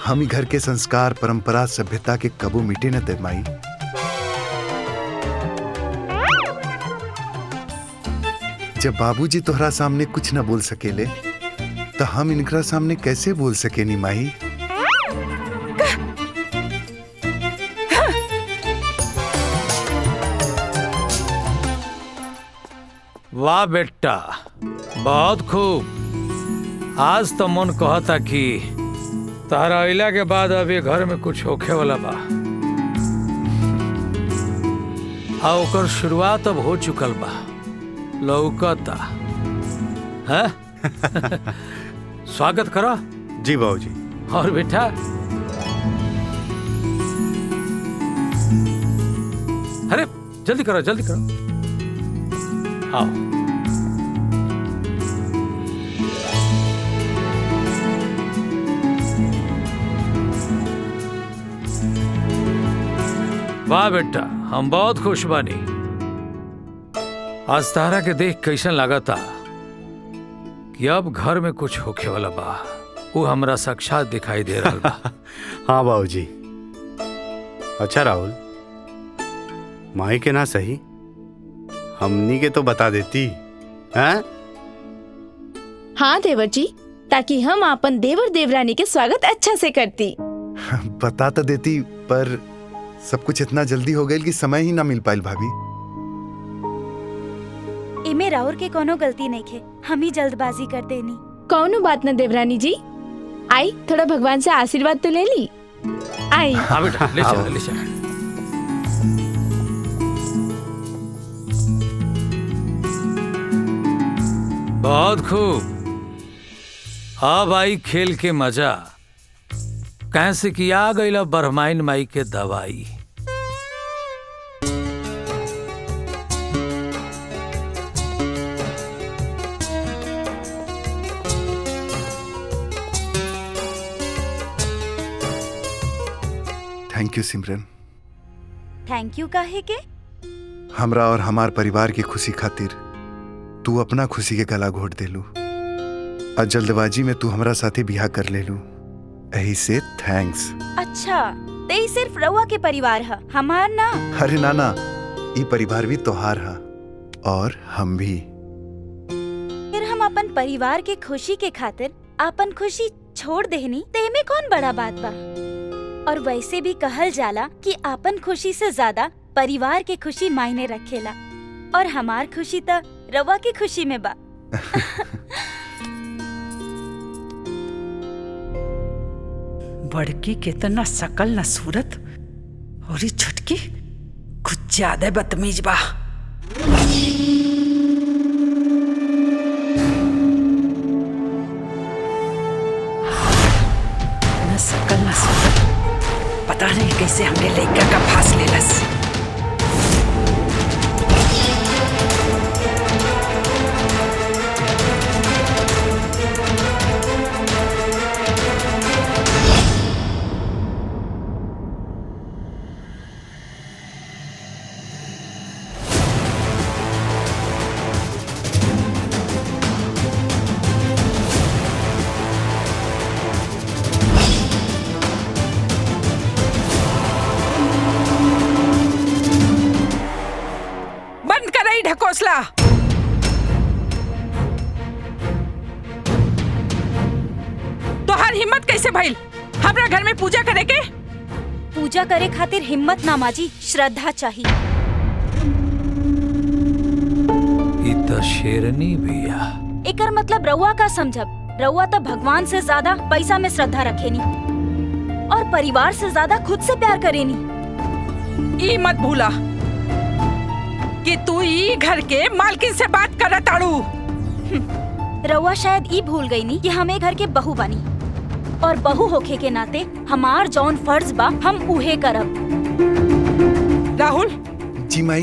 हम ही घर के संस्कार, परंपरा, सभ्यता के कबू मिटे न दे माई। जब बाबूजी तोहरा सामने कुछ न बोल सकेले तो हम इनकरा सामने कैसे बोल सकेनी माई? वाह बेटा, बहुत खूब। आज तो मन कहता कि तारा अइला के बाद अभी घर में कुछ होखे वाला बा, आ ओकर शुरुआत अब हो चुकल बा, लौकता है। स्वागत करो। जी बाबूजी। और बेटा, अरे जल्दी करो जल्दी करो, आओ। वाह बेटा, हम बहुत खुश बानी। आज तारा के देख कैसन लागता कि अब घर में कुछ होखे वाला बा, वो हमरा साक्षात दिखाई दे रहा बा। हाँ बाबूजी। अच्छा राहुल, माई के ना सही, हमनी के तो बता देती हैं? हाँ देवर जी, ताकि हम अपन देवर देवरानी के स्वागत अच्छा से करती। बता तो देती, पर सब कुछ इतना जल्दी हो गई कि समय ही ना मिल पाइल भाभी। इमे राउर के कोनो गलती नहीं खे, हम ही जल्दबाजी कर देनी। कौनो बात न देवरानी जी, आई थोड़ा भगवान से आशीर्वाद तो ले ली। आई। हाँ बेटा, ले चल ले चल। बहुत खूब। अब आई खेल के मजा, कैसे कि आ गईला बरमाइन माई के दवाई। Thank you Simran. Thank you काहे के? हमरा और हमार परिवार की खुशी खातिर तू अपना खुशी के गला घोट देलू, और जल्दबाजी में तू हमरा साथे बियाह कर लेलू, यही से थैंक्स। अच्छा, ते ही सिर्फ रउआ के परिवार है, हमार ना? अरे नाना, ये परिवार भी तोहार है, और हम भी। फिर हम अपन परिवार के खुशी के खातिर अपन खुशी छोड़ देनी, ते में कौन बड़ा बात बा? और वैसे भी कहल जाला कि अपन खुशी से ज्यादा परिवार के खुशी मायने रखेला, और हमार खुशी तो रवा की खुशी में बा। बड़की के तना शकल न सूरत, और ये छुटकी कुछ ज्यादा बदतमीज बा। न शकल न सूरत, पता नहीं कैसे हमने लड़का का फांस लेलस। तोहार हिम्मत कैसे भइल हमरा घर में पूजा करे के? पूजा करे खातिर हिम्मत ना माँ जी, श्रद्धा चाहिए। ई त शेरनी बिया। एकर मतलब रउआ का समझब? रउआ तो भगवान से ज्यादा पैसा में श्रद्धा रखेनी और परिवार से ज्यादा खुद से प्यार करेनी। ई मत भूला कि तू ई घर के मालकिन से बात करत आड़ू। रउआ शायद ई भूल गई नी कि हम ए घर के बहू बानी और बहू होखे के नाते हमार जौन फर्ज बा हम उहे करब। राहुल जी माई।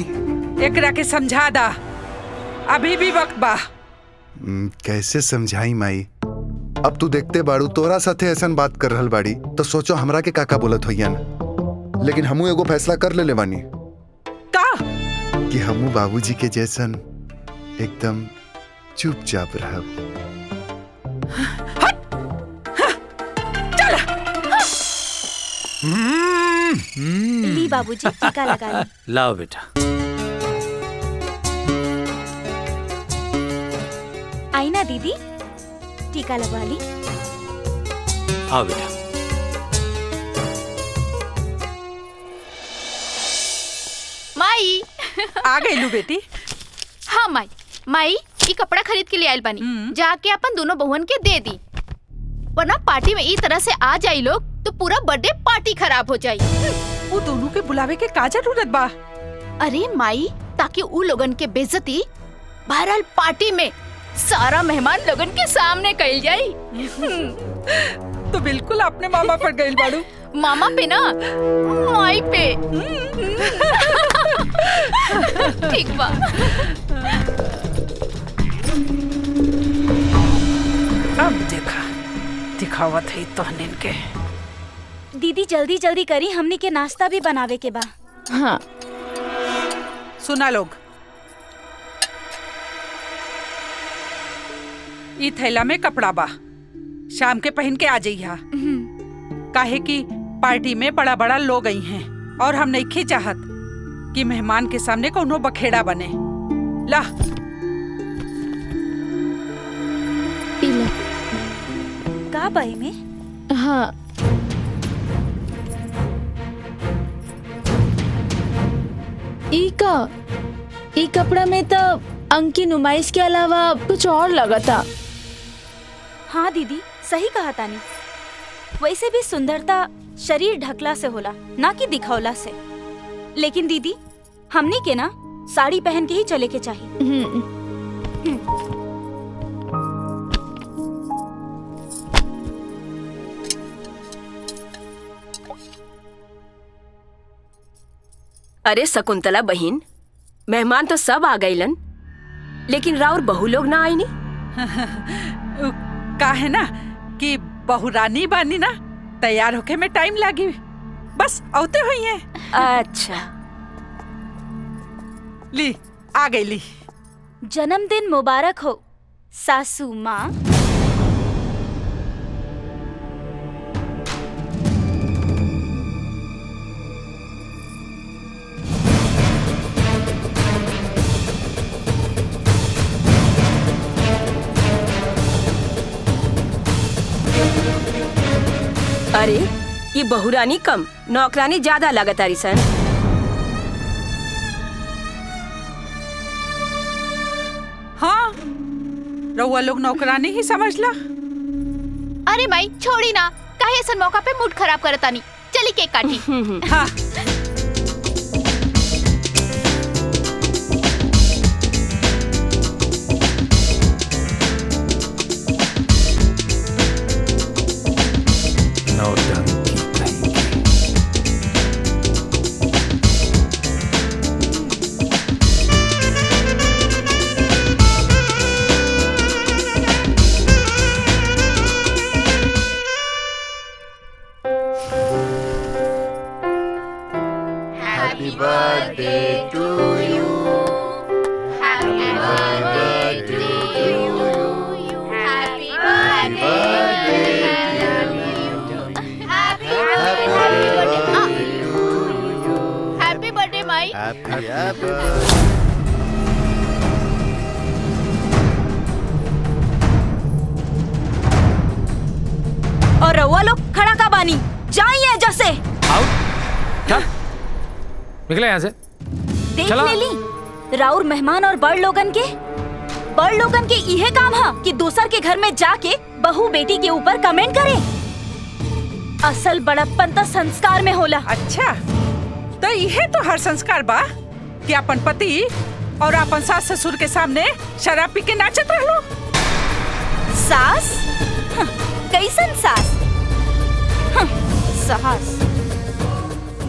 एकरा के समझा दा, अभी भी वक्त बा। कैसे समझाई माई? अब तू देखते बाड़ू तोरा साथे ऐसन बात कर रहल बाड़ी तो सोचो हमरा के काका बोलत होइयन। लेकिन हमू एगो फैसला कर ले बानी का कि हमू बाबूजी के जैसन एकदम चुपचाप रहब। ली बाबूजी टीका लगा ली। लाओ बेटा। आई ना दीदी, टीका लगवा ली। आओ बेटा। माई आ गई लू बेटी। हाँ माई, माई ई कपड़ा खरीद के लिए आयल बानी, जाके अपन दोनों बहुवन के दे दी, वरना पार्टी में ई तरह से आ जाई लोग तो पूरा बर्थडे पार्टी खराब हो जाई। वो दोनों के बुलावे के का जरूरत बा? अरे माई, ताकि उ लोगन के बेइज्जती बहरहाल पार्टी में सारा मेहमान लोगन के सामने कइल जाई। तो बिल्कुल अपने मामा पर गइल बाड़ू। मामा पे ना, माई पे। ठीक बा। अब देखा दिखावत है तोहनीन के। दीदी जल्दी जल्दी करी, हमनी के नाश्ता भी बनावे के बा। हाँ सुना लोग, ई थैला में कपड़ा बा, शाम के पहन के आ जाइहा। काहे कि पार्टी में बड़ा बड़ा लोग आई हैं और हम नहीं चाहत कि मेहमान के सामने कोनो बखेड़ा बने। ला का बाई में? हाँ ई कपड़ा में तो अंग की नुमाइश के अलावा कुछ और लगा था। हाँ दीदी सही कहा तानी। वैसे भी सुंदरता शरीर ढकला से होला, ना कि दिखौला से। लेकिन दीदी हमनी के ना साड़ी पहन के ही चले के चाहिए। अरे शकुंतला बहिन, मेहमान तो सब आ गईलन, लेकिन राउर बहू लोग ना आई नी। का है ना कि बहुरानी बानी ना, तैयार होके में टाइम लागी, बस औते हुई है। अच्छा ली आ गई ली। जन्मदिन मुबारक हो सासू माँ। अरे ये बहुरानी कम नौकरानी ज्यादा लागत आरी सन। हाँ रउआ लोग नौकरानी ही समझ ला। अरे माई छोड़ी ना, काहे ऐसा मौका पे मूड खराब करतानी। चली केक काटी। हाँ रउआ लोग खड़ा का बानी, जाइए जैसे। चल निकले यहाँ से। देख चला। ले ली राउर मेहमान और बड़ लोगन के इहे काम है कि दूसर के घर में जाके बहू बेटी के ऊपर कमेंट करे। असल बड़प्पन तो संस्कार में होला। अच्छा, तो इहे तो हर संस्कार बा कि अपन पति और अपन सास ससुर के सामने शराब पी के नाचत रहलो। सास? कैसन सास? सास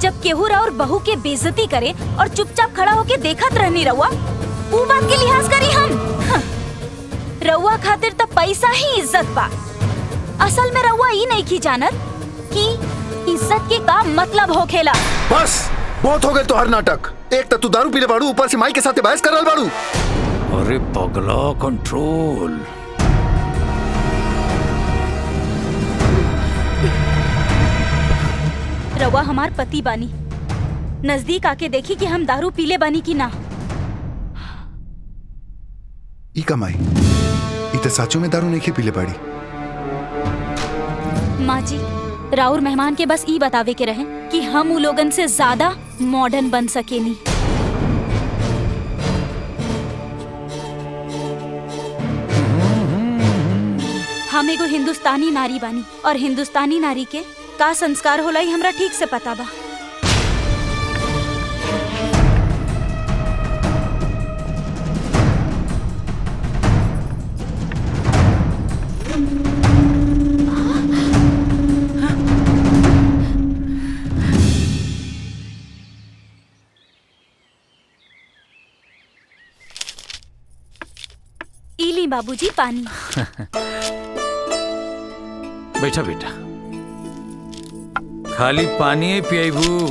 जब केहू और बहू के बेइज्जती करे और चुपचाप खड़ा होके देखत रहनी रउआ, ऊ बात के लिहाज करी हम। रउआ खातिर तो पैसा ही इज्जत बा। असल में रउआ ई नहीं की जानत कि इज्जत के का मतलब होखेला। बस बहुत हो गए तो हर नाटक। एक तो तू दारू पीले बाड़ू, ऊपर से माई के साथ बहस कर रहा बाड़ू। अरे पगला, कंट्रोल। रउआ हमार पति बानी, नजदीक आके देखी कि हम दारू पीले बानी की ना। ई कमाई ई तो साचो में दारू नहीं पीले बाड़ी। माँ जी, राउर मेहमान के बस ई बतावे के रहे कि हम उ लोगन से ज्यादा मॉडर्न बन सकेनी। हम एगो हिंदुस्तानी नारी बानी और हिंदुस्तानी नारी के का संस्कार होला ई हमरा ठीक से पता बा। इली बाबूजी पानी। बैठा बेटा, खाली पानी पियाबू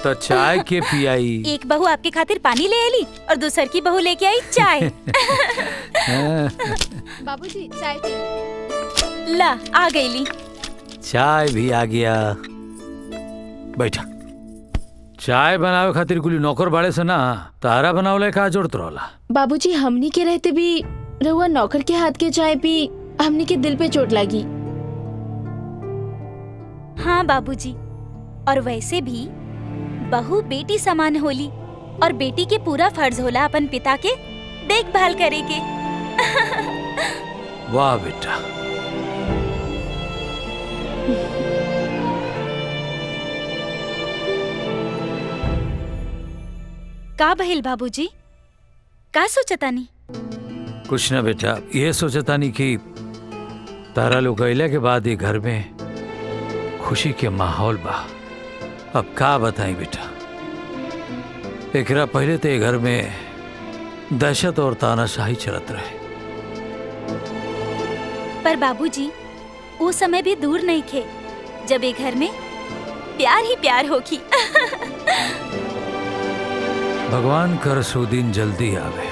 तो चाय के पियाई। एक बहू आपके खातिर पानी ले आली और दूसर की बहू लेके आई चाय। बाबूजी चाय पी। ला आ गईली। चाय भी आ गया। बैठा। चाय बनावे खातिर कुली नौकर बाड़े से ना, तारा बनावले का जोड़त रहला। बाबूजी हमनी के रहते भी रउआ नौकर के हाथ के चाय पी, हमनी के दिल पे चोट लगी। हाँ बाबूजी, और वैसे भी बहू बेटी समान होली और बेटी के पूरा फर्ज होला अपन पिता के देखभाल करे के। वाह बेटा। का बहिल बाबूजी, का सोचतानी? कुछ ना बेटा, ये सोचता नहीं कि तारा लोग अइला के बाद ये घर में खुशी के माहौल बा। अब का बताएं बेटा, एकरा पहले तो ये घर में दहशत और तानाशाही चलत रहे। पर बाबूजी वो समय भी दूर नहीं थे जब ये घर में प्यार ही प्यार होगी। भगवान कर सो दिन जल्दी आवे।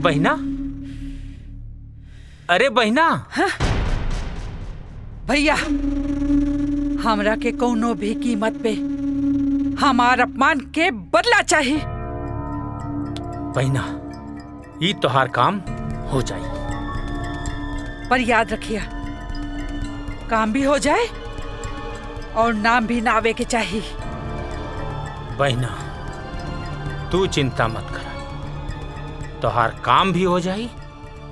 बहिना, अरे बहिना। हाँ? भैया, हमरा के कोनो भी कीमत पे हमार अपमान के बदला चाहिए। बहिना, ये तोहार काम हो जाए। पर याद रखिए, काम भी हो जाए और नाम भी ना आवे के चाहिए। बहिना, तू चिंता मत कर, तोहार काम भी हो जाए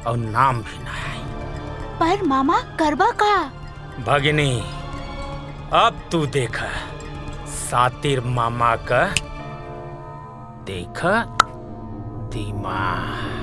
और नाम भी ना आए। पर मामा करबा का? भगिनी, अब तू देखा सातिर मामा का देखा दिमाग।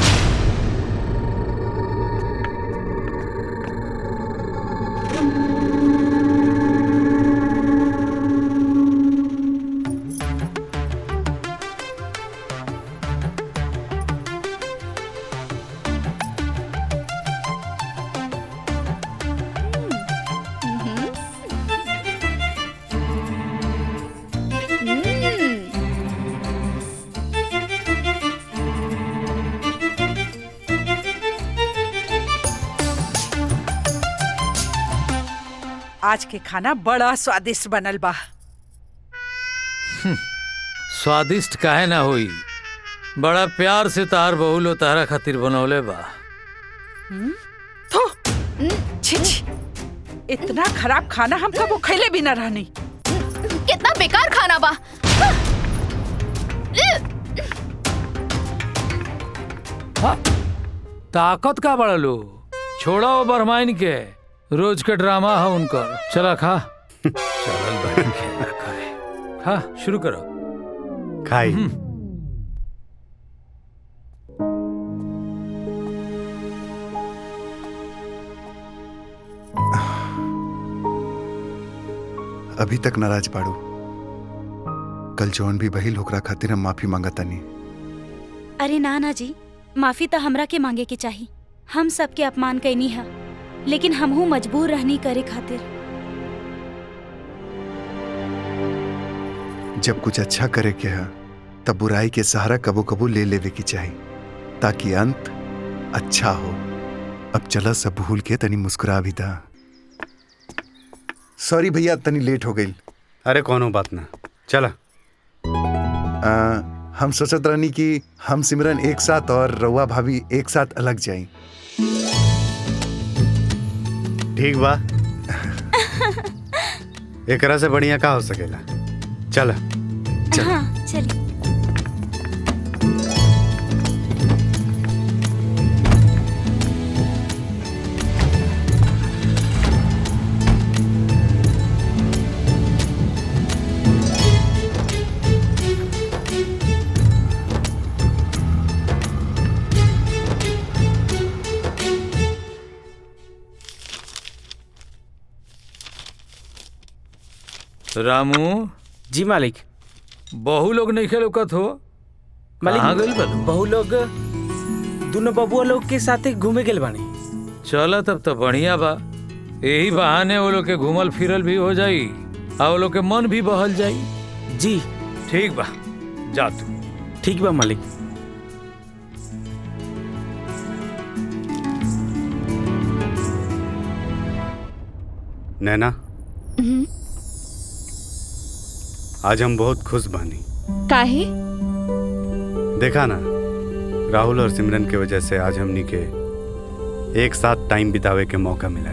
आज के खाना बड़ा स्वादिष्ट बनल बा। स्वादिष्ट काहे ना होई, बड़ा प्यार से तार बहू लो तारा खातिर बनौले बा। थो, छी छी, इतना खराब खाना हम कबो खैले भी न रहनी। कितना बेकार खाना बा। ताकत का बड़ा लो, छोड़ा वो बरमाइन के, रोज के ड्रामा है उनकर। चला खा। चल भाई खेला खाए। खा शुरू करो। खाई। अभी तक नाराज बाड़ू। कल जौन भी बहिल होकरा खातिर हम माफी मांगतानी। अरे ना जी, माफी तो हमरा के मांगे के चाही। हम सबके अपमान कैनी है, लेकिन हमहू मजबूर रहनी करे खातिर। जब कुछ अच्छा करे के है तब बुराई के सहारा कबो कबो ले लेवे की चाही, ताकि अंत अच्छा हो। अब चला सब भूल के तनी मुस्कुरा भी था। सॉरी भैया, तनी लेट हो गई। अरे कोनो बात ना, चला। हम सोचत रहनी कि हम सिमरन एक साथ और रउआ भाभी एक साथ अलग जाई। ठीक बा। एकरा से बढ़िया का हो सकेला। चला। हाँ, चलिए। रामू जी मालिक। बहु लोग नहीं खेलौकत हो। कहाँ गइल बा? बहु लोग दोनों बबुआ लोग के साथे घूमे गेल बानी। चला तब तो बढ़िया बा। यही बहाने वो लोग के घूमल फिरल भी हो जाई और वो लोग के मन भी बहल जाई। जी ठीक बा, जा तू। ठीक बा मालिक। नैना, आज हम बहुत खुश बानी। काहे? देखा ना, राहुल और सिमरन के वजह से आज हमनी के एक साथ टाइम बितावे के मौका मिला।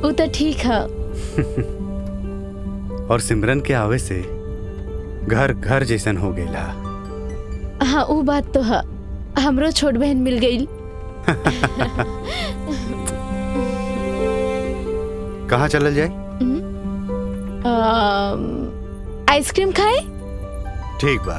वो तो ठीक है। और सिमरन के आवे से घर घर जैसन हो गया। हाँ, वो बात तो है। हमरो छोट बहन मिल गई। कहाँ चलल जाए? आइसक्रीम खाए? ठीक बा।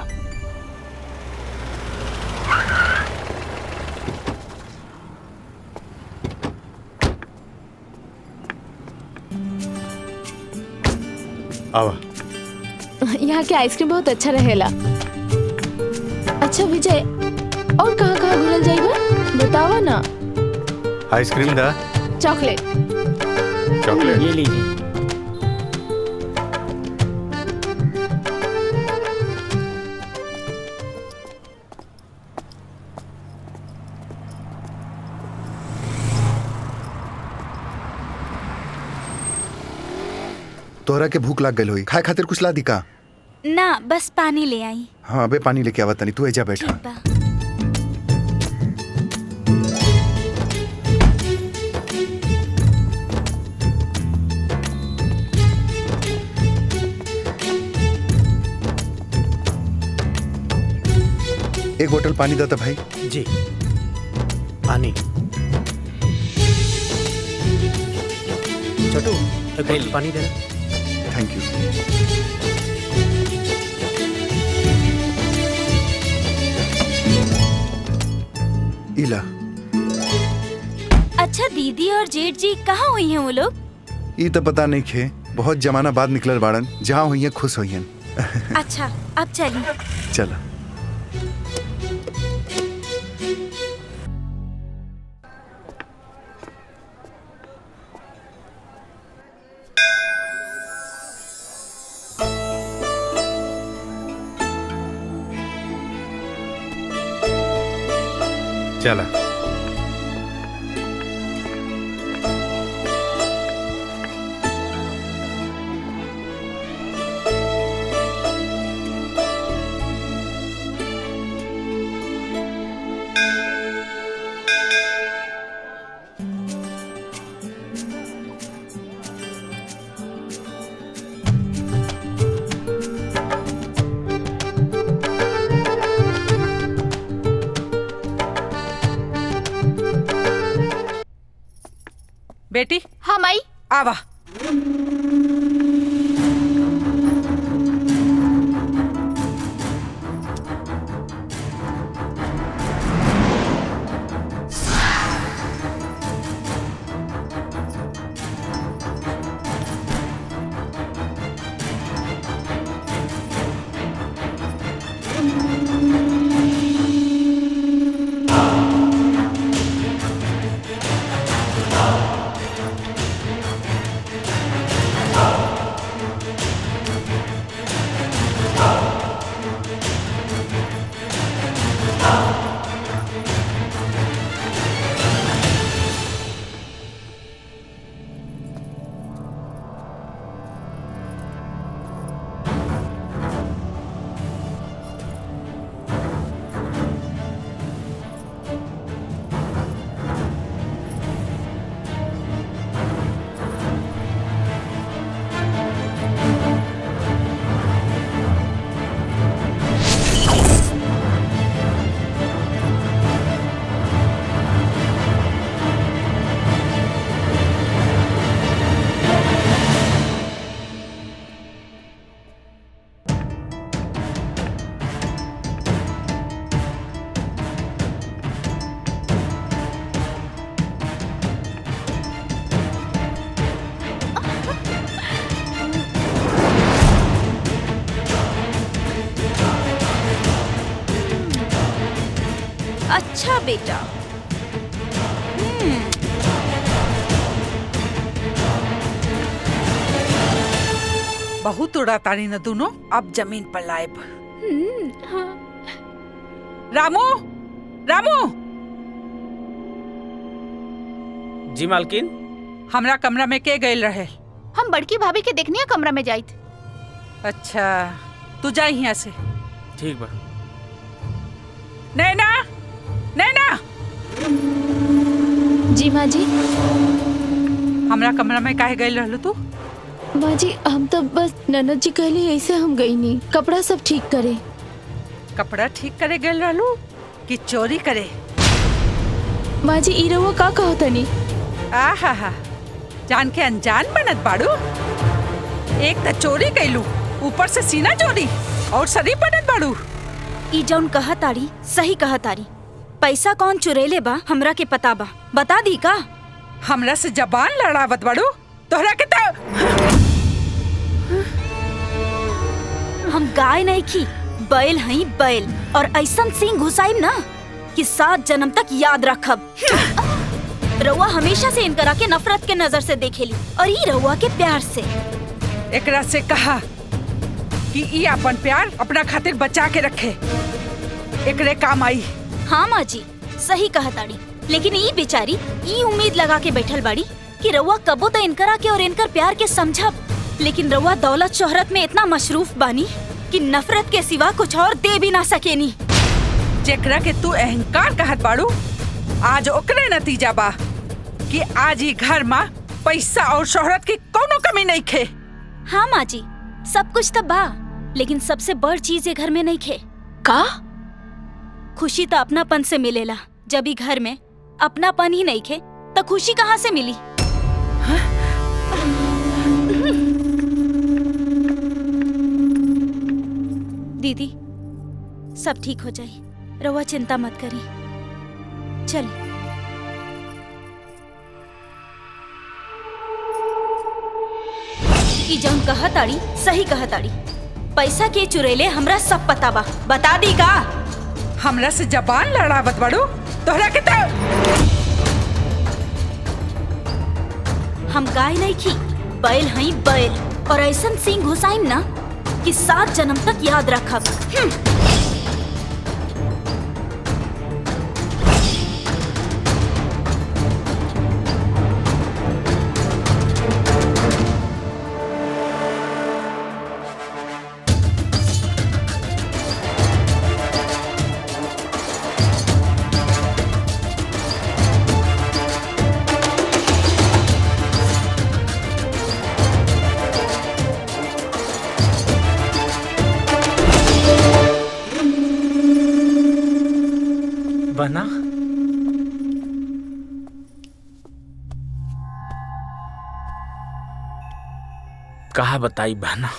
आवा। यहाँ के आइसक्रीम बहुत अच्छा रहेला। अच्छा विजय, और कहाँ कहाँ घुरल जाइबा बतावा ना। आइसक्रीम दा। चॉकलेट। चॉकलेट ये लीजिए। तोहरा के भूख लाग गई होई, खाए खातिर कुछ ला दी का? ना, बस पानी ले आई। हाँ, अबे पानी लेके आवा तनी। तू एजा बैठा। ठीक बा। एक बोतल पानी देता भाई। जी, पानी। छोटू, एक बोतल पानी दे रहा। Thank you. इला। अच्छा, दीदी और जेठ जी कहाँ हुई हैं वो लोग? ये तो पता नहीं खे, बहुत जमाना बाद निकलल बाड़न। जहाँ हुई है खुश हुई। अच्छा, अब चलिए। चला। चला। बेटी। हाँ माई। आवा। अच्छा बेटा। बहुत उड़ा तारी न दोनों। अब जमीन पर लाएब। रामू, रामू, जी मालकिन। हमरा कमरा में के गए रहे? हम बड़की भाभी के देखने कमरा में जाइत। अच्छा, तू जा यहाँ से। ठीक बा। नैना, नैना। जी माँ जी। हमरा कमरा में काहे गए रहलू तू? माँ जी हम तो बस ननद जी कहली ऐसे हम गई नहीं, कपड़ा सब ठीक करे। कपड़ा ठीक करे गए रहलू कि चोरी करे? माँ जी ई रउआ का कहो तनी? आहा, जान के अनजान बनत बाड़ू। एक तो चोरी कैलू, ऊपर से सीना चोरी और शरीफ बनत बाड़ू। ई जौन कहा तारी सही कहा तारी। पैसा कौन चुरेले बा हमरा के पता बा, बता दी का? हमरा से जबान लड़ावत बाड़ू। तोहरा के तो हम गाय नहीं खी, बैल हई बैल। और ऐसन सिंह घुसाइब ना कि 7 जन्म तक याद रखब। रउआ हमेशा से इनकरा के नफरत के नजर से देखेली और ई रउआ के प्यार से। एकरा से कहा कि ई अपन प्यार अपना खातिर बचा के रखे, एकरे काम आई। हाँ माँ जी सही कहा ताड़ी। लेकिन ई बेचारी ई उम्मीद लगा के बैठल बाड़ी कि रउआ कबो तो इनकरा के और इनकर प्यार के समझब। लेकिन रउआ दौलत शोहरत में इतना मशरूफ बानी कि नफरत के सिवा कुछ और दे भी ना सकेनी। जेकरा के तू अहंकार कहत बाड़ू, आज ओकरे नतीजा बा कि आज ही घर में पैसा और शोहरत की कोनो कमी नहीं खे। हाँ माँ जी सब कुछ तो बा, लेकिन सबसे बड़ चीज ये घर में नहीं खे। का? खुशी तो अपनापन से मिलेला। जब ही घर में अपनापन ही नहीं खे तो खुशी कहाँ से मिली? दीदी सब ठीक हो जाए, रउआ चिंता मत करी। चलिए। ई जौन कहताड़ी सही कहताड़ी। पैसा के चुरेले हमरा सब पता बा, बता दी का? हमरा से जबान लड़ावत बाड़ू। तोहरा के तो हम गाय नहीं खी, बैल हई बैल। और ऐसन सिंह घुसाइम ना कि 7 जन्म तक याद रखब। बना कहा बताई बहना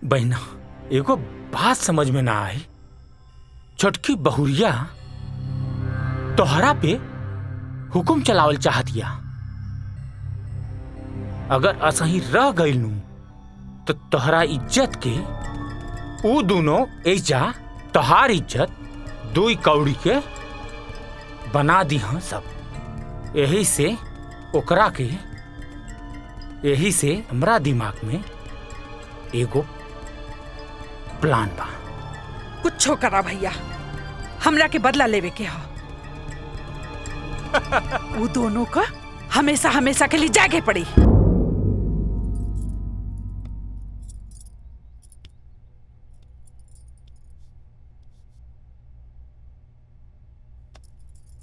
बहना, एगो बात समझ में ना आई। छोटकी बहुरिया तोहरा पे हुकुम चलावल चाहतिया। अगर असही रह गईलू तो तोहरा इज्जत के ऊ दोनों ऐजा तोहार इज्जत दुई कौड़ी के बना दी हैं सब। यही से ओकरा के, यही से हमरा दिमाग में एगो प्लान बा। कुछ करा भैया, हमरा के बदला लेवे के हो। वो दोनों का हमेशा हमेशा के लिए जागे पड़ी।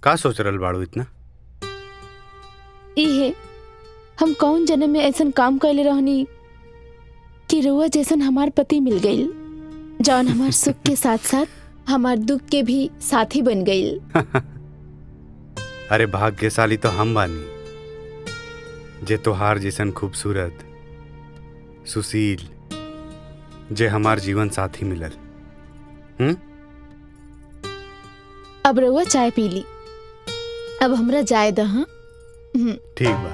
का सोच रहल बाड़ू इतना? इहे हम कौन जन्म में ऐसन काम कैले रहनी कि रउआ जैसन हमार पति मिल गईल, जौन हमार सुख के साथ साथ हमार दुख के भी साथी बन गईल। अरे भाग्यशाली तो हम बानी जे तोहार जैसन खूबसूरत सुशील जे हमार जीवन साथी मिलल। अब रउआ चाय पी ली, अब हमरा जाए दह। ठीक बा।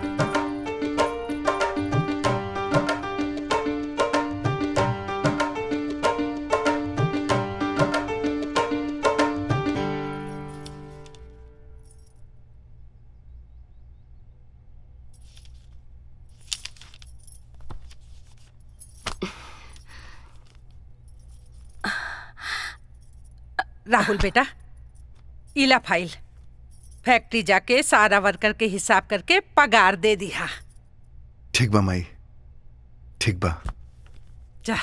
राहुल बेटा, इला फाइल फैक्ट्री जाके सारा वर्कर के हिसाब करके पगार दे दिया। ठीक बा माई, ठीक बा। जा।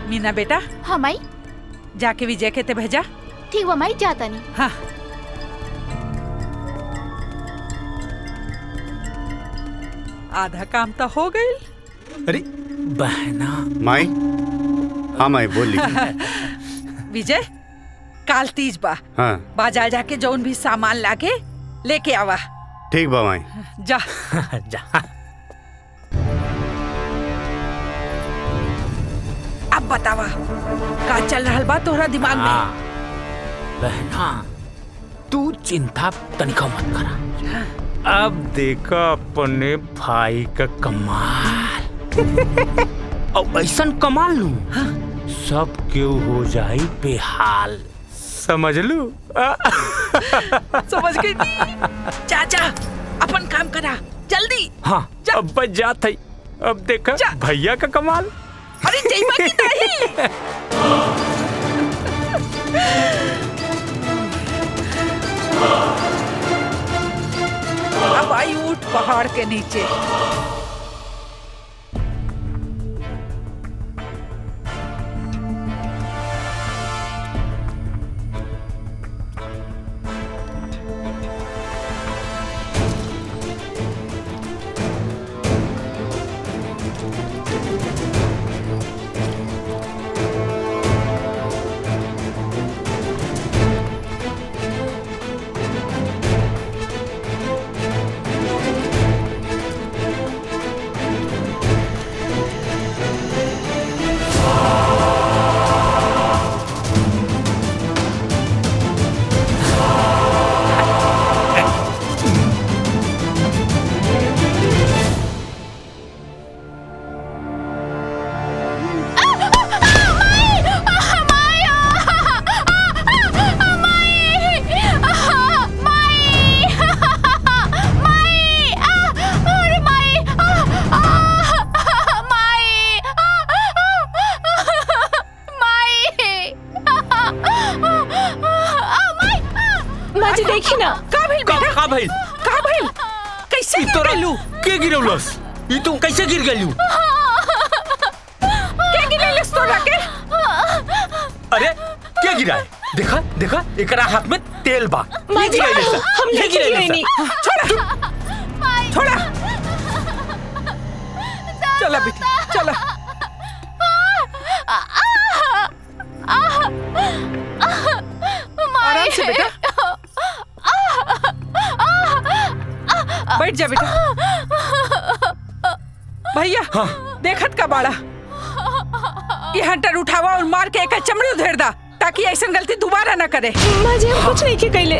मीना बेटा। हाँ माई। जाके विजय के ते भेजा। ठीक बा माई, जाता नहीं। हाँ। आधा काम तो हो गई। अरे बहना। माई। हाँ माई बोली। विजय, काल तीज बा। हाँ। बाजार जाके जौन भी सामान लाके लेके आवा। ठीक बा माई। जा। जा। अब बतावा का चल रहा बा तोहरा दिमाग में? बहना तू चिंता तनिका मत करा। अब देखा अपने भाई का कमाल। और ऐसन कमाल लू सब क्यों हो जाई बेहाल, समझ लू? समझ गई। चाचा अपन काम करा जल्दी। हाँ अब बच जात है। अब देखा भैया का कमाल। अरे जइबा की नहीं। अब आई ऊंट पहाड़ के नीचे। कैसे गिर गलू? के गिरौलस? ई तुम कैसे गिर गलू? के गिरौलस तो रखे? अरे क्या गिरा है? देखा देखा एकरा हाथ में तेल बा। हम नहीं गिरेनी। छोड़ा छोड़ा। चला बेटी चला। आराम से बेटा। बैठ जा बेटा। भैया देखत का बाड़ा, ये हंटर उठावा और मार के एक चमड़ी उधेड़ दा ताकि ऐसा गलती दोबारा न करे। माँ जी हम कुछ नहीं के कैले,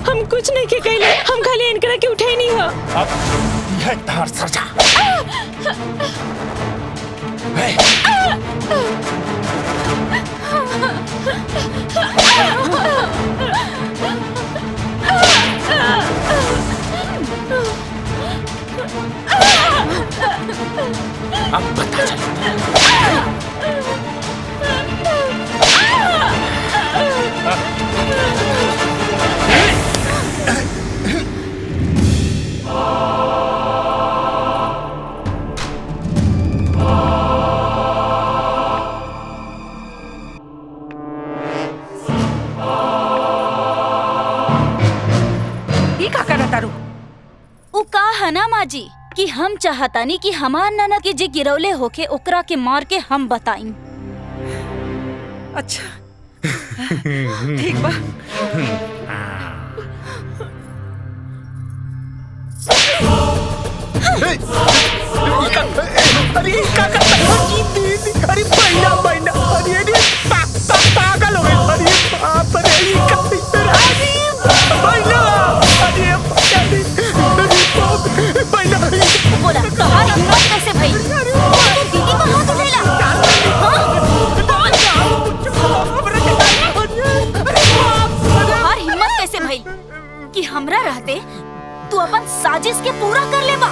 हम कुछ नहीं के कैले, हम खाली इनकरा के उठाई नहीं हो। अब यह तार सजा। अब पता ई का करत तारू? उ का है ना माँ जी कि हम चाहतानी कि हमार ननद के जे गिरौले होके ओकरा के मार के हम बताई। अच्छा ठीक बा। अरे का करता है? अरे बहना बहना, अरे पागल हो गए। अरे बाप रे, ये का बहना, अरे बहना। बोला तुम्हारी हिम्मत कैसे भई? दीदी को हाथ उठेला? तुम्हारी हिम्मत कैसे भई कि हमरा रहते तू अपन साजिश के पूरा कर लेबा?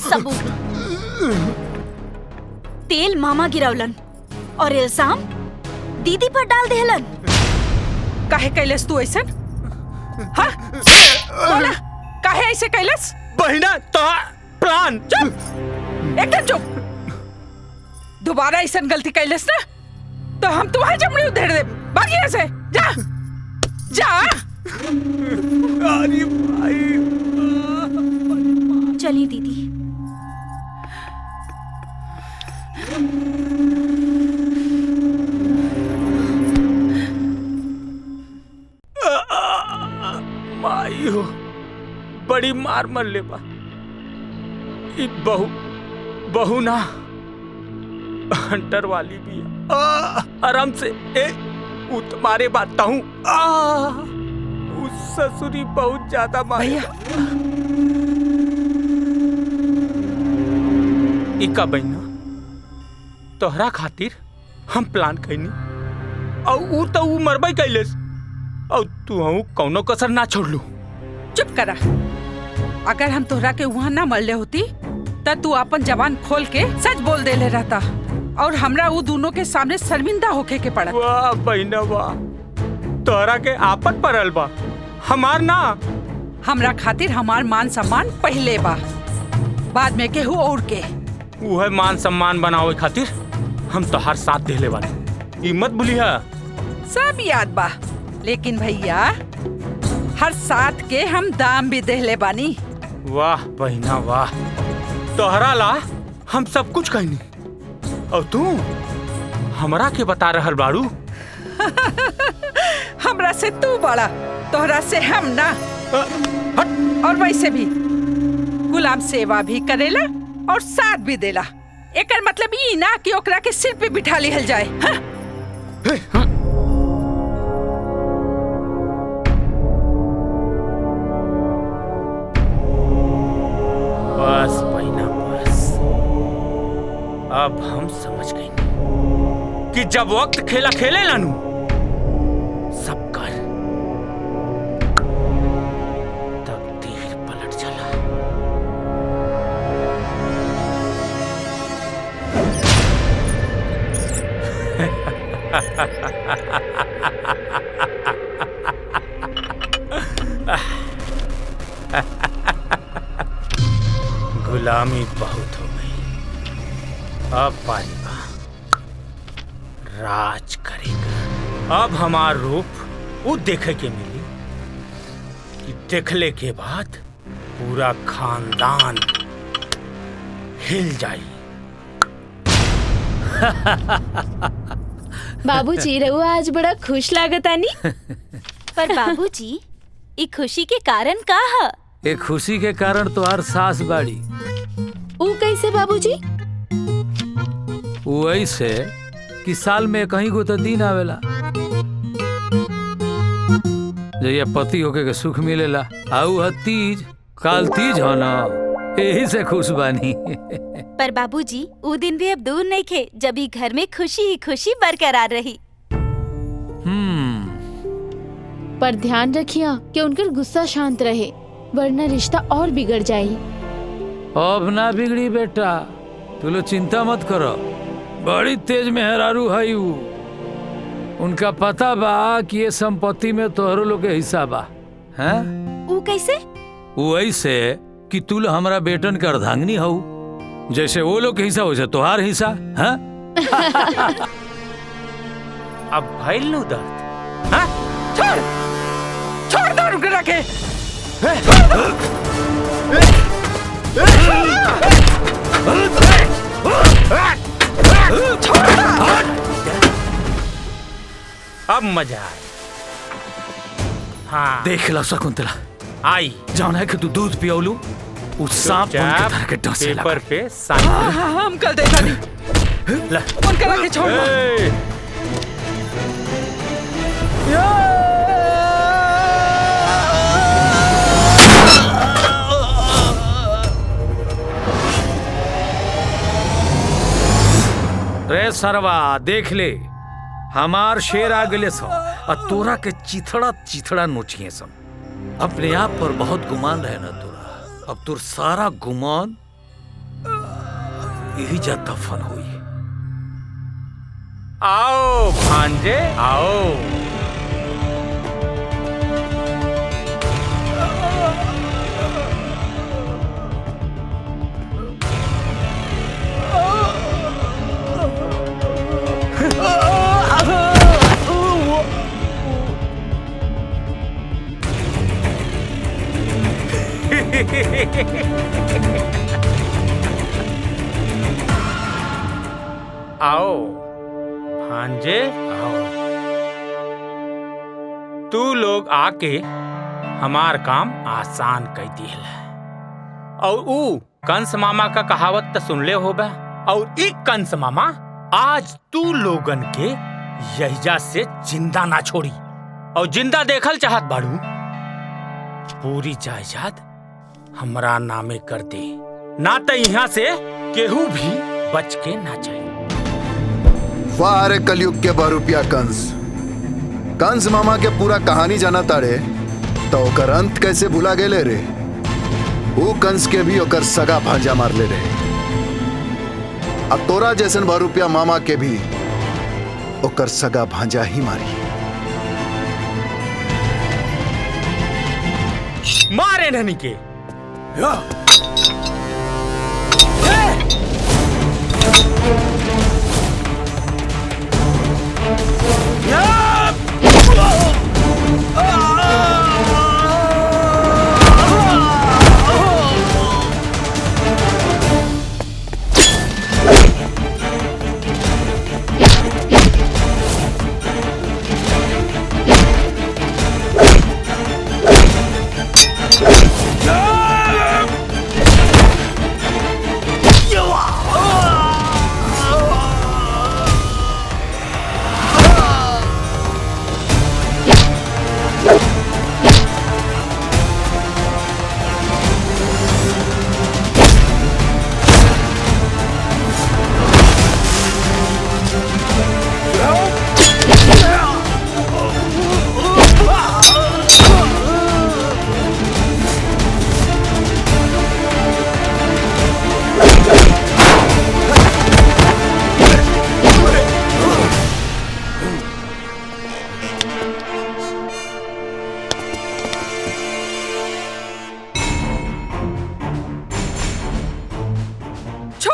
सबूत तेल मामा गिरावलन और इल्जाम दीदी पर डाल देहलन। काहे कैलस तू ऐसा? हाँ बोला काहे ऐसे कैलस? बहिना तो प्लान। चुप एकदम चुप। दोबारा ऐसा गलती कैलस ना तो हम तुम्हारी चमड़ी उधेड़ दे। भाग यहाँ से जा जा। अरे भाई चली दीदी। माई हो बड़ी मार मर ले बा। बहू ना हंटर वाली भी है। आराम से वो तुम्हारे बात हूँ। उस ससुरी बहुत ज्यादा मारे। इका बहना तोहरा खातिर हम प्लान कैनी और तो मरबई कैलेस और तू कौनो कसर ना छोड़ लू। चुप करा। अगर हम तोहरा के वहाँ ना मरले होती तब तू अपन जबान खोल के सच बोल दे ले रहता और हमरा वो दोनों के सामने शर्मिंदा होके के पड़ा। वाह बहना वाह, तोहरा के आपत पड़ल बा, हमार ना। हमरा खातिर हमार मान सम्मान पहले बा, बाद में केहू और के। वह मान सम्मान बनावे खातिर हम तोहार साथ देले वाले, ई मत भूलिया। सब याद बा, लेकिन भैया हर साथ के हम दाम भी देले बानी। वाह बहना वाह, तोहरा ला हम सब कुछ कहनी और तू हमरा के बता रहल बारू। हमरा से तू बड़ा, तोहरा से हम ना। और वैसे भी गुलाम सेवा भी करेला और साथ भी देला। एकर मतलब ई ना कि ओकरा के सिर पे बिठा लिहल जाए। हाँ? बस बहना बस, अब हम समझ गए कि जब वक्त खेला खेले लानू सब कर तकदीर पलट चला। गुलामी बहुत हो गई, अब पालिबा राज करेगा। अब हमार रूप वो देखे के मिली कि देखले के बाद पूरा खानदान हिल जाई। बाबूजी रहुआ आज बड़ा खुश लागतानी। पर बाबूजी ई खुशी के कारण का है? ए खुशी के कारण तो हर सास बाड़ी। ऊ कैसे बाबूजी? वो ऐसे कि साल में कहीं को तो दिन आवेला जैया पति होके के सुख मिलेला। आऊ है तीज, काल तीज हो ना, यही से खुश बानी। पर बाबूजी वो दिन भी अब दूर नहीं थे जब ही घर में खुशी ही खुशी बरकरार रही। पर ध्यान रखिया कि उनका गुस्सा शांत रहे, वरना रिश्ता और बिगड़ जाये। अब ना बिगड़ी बेटा, तू लोग चिंता मत करो। बड़ी तेज मेहरारू है वो। उनका पता बा कि ये संपत्ति में तोहरो लोग के हिस्सा बा। हैं? वो कैसे? वो ऐसे कि तू लोग हमारा बेटन का अर्धांगिनी हो, जैसे वो लोग के हिस्सा वैसे तोहार हिस्सा। हैं? अब भइल नु दर्द। हाँ? छोड़ दो रुक रखे। अब मजा आए। हाँ देख लो शकुंतला, आई जान है कि तू दूध पियोलू उस सांप बन के तरह के डसे पेपर पे साइन। हम कल देखा नहीं। फोन करा के छोड़ दो। रे सरवा देख ले, हमार शेर आ गले सो और तोरा के चिथड़ा चिथड़ा नोचिए सो। अपने आप पर बहुत गुमान रहे ना तोरा। अब तोर सारा गुमान यही जा दफन हुई। आओ भांजे आओ। आओ भांजे आओ। तू लोग आके हमार काम आसान कर दिल। और ऊ कंस मामा का कहावत तो सुन ले होगा। और एक कंस मामा आज तू लोगन के यहिजा से जिंदा ना छोड़ी। और जिंदा देखल चाहत बाड़ू, पूरी जायदाद हमरा नामे कर दे, ना तो यहाँ से केहू भी बच के ना जाए। वाह रे कलयुग के बहुरूपिया कंस। कंस मामा के पूरा कहानी जाना तारे तो ओकर अंत कैसे भुला गेले रे। वो कंस के भी ओकर सगा भांजा मार ले रहे। अब तोरा जैसन बहुरूपिया मामा के भी ओकर सगा भांजा ही मारी। मारे ननी के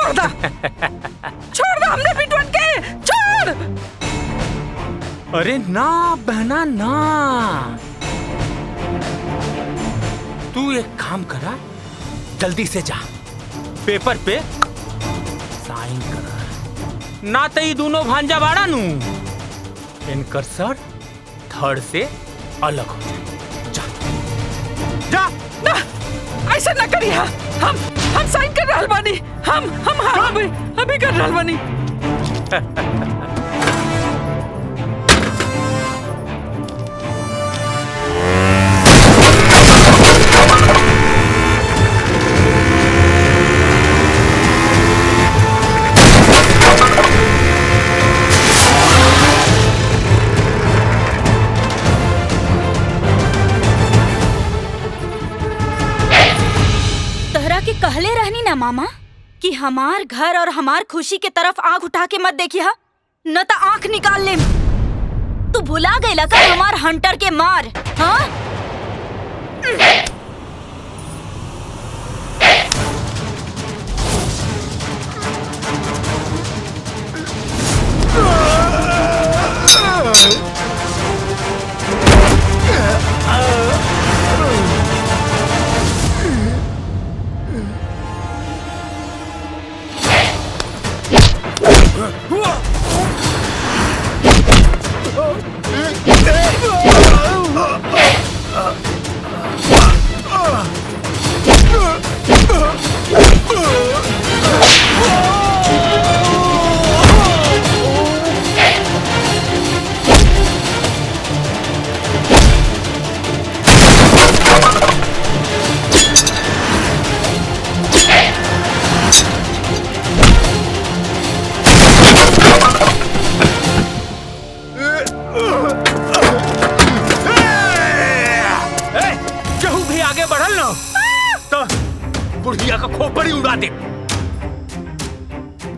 छोड़ दा हमने बिटवन के छोड़। अरे ना बहना ना, तू एक काम करा, जल्दी से जा पेपर पे साइन करा, ना तो ये दोनों भांजा बाड़ा नू इनकर सर धड़ से अलग हो जाए। जा जा ना, ऐसा ना करिए। हम साइन कर रहल बानी। हम अभी कर रहल बानी। कहले रहनी ना मामा कि हमार घर और हमार खुशी के तरफ आंख उठा के मत देखिए, न तो आंख निकाल ले। तू भुला गईला का हमार हंटर के मार? हाँ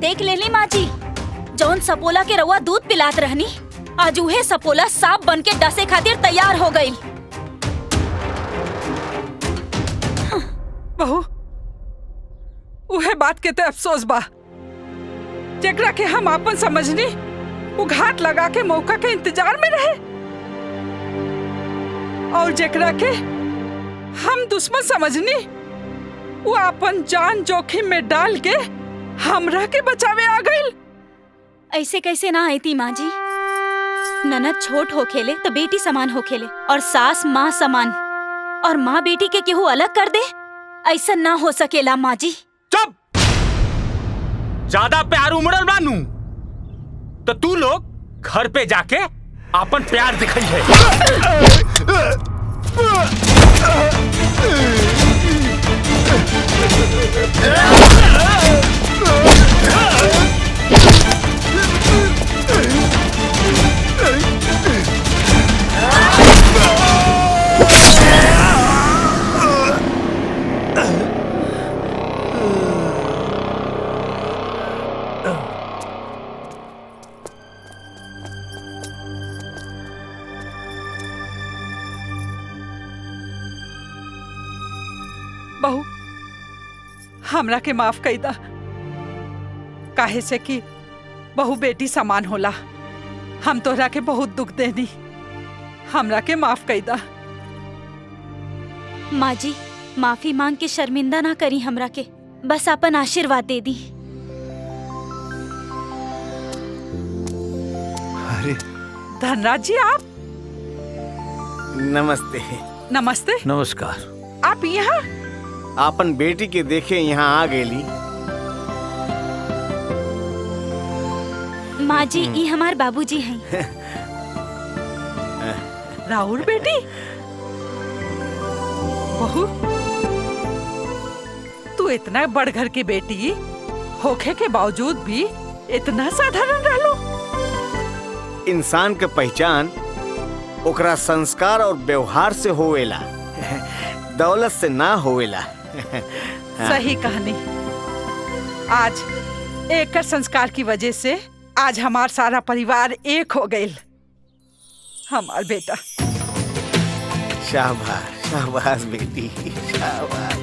देख लेली माँ जी, जौन सपोला के रउआ दूध पिलात रहनी, आज उहे सपोला सांप बन के डसे खातिर तैयार हो गई। बहू, उहे बात के ते अफसोस बा, जेकरा के हम आपन समझनी वो घाट लगा के मौका के इंतजार में रहे, और जेकरा के हम दुश्मन समझनी वो अपन जान जोखिम में डाल के हमरा के बचावे आ गई। ऐसे कैसे ना आई थी माँ जी? ननद छोट हो खेले तो बेटी समान हो खेले, और सास माँ समान, और माँ बेटी के केहू अलग कर दे, ऐसा ना हो सकेला माँ जी। चुप! ज्यादा प्यार उमड़ल बानू तो तू लोग घर पे जाके अपन प्यार दिखाई है। बहू, हमरा के माफ कई दा, काहे से कि बहू बेटी समान होला। हम तोहरा के बहुत दुख देनी, हमरा के माफ कई दा। माँ जी, माफी मांग के शर्मिंदा ना करी हमरा के, बस अपन आशीर्वाद दे दी। अरे धनराज जी, आप? नमस्ते। नमस्ते। नमस्कार। आप यहाँ? आपन बेटी के देखे यहाँ आ गेली। माँ जी, ये हमार बाबूजी हैं। राहुल बेटी? बहू, तू इतना बड़ घर की बेटी होखे के बावजूद भी इतना साधारण रहलो। इंसान के पहचान ओकरा संस्कार और व्यवहार से होवेला, दौलत से ना होवेला। सही कहानी। आज एक संस्कार की वजह से आज हमार सारा परिवार एक हो गए। हमार बेटा। शाबाश शाबाश बेटी, शाबाश।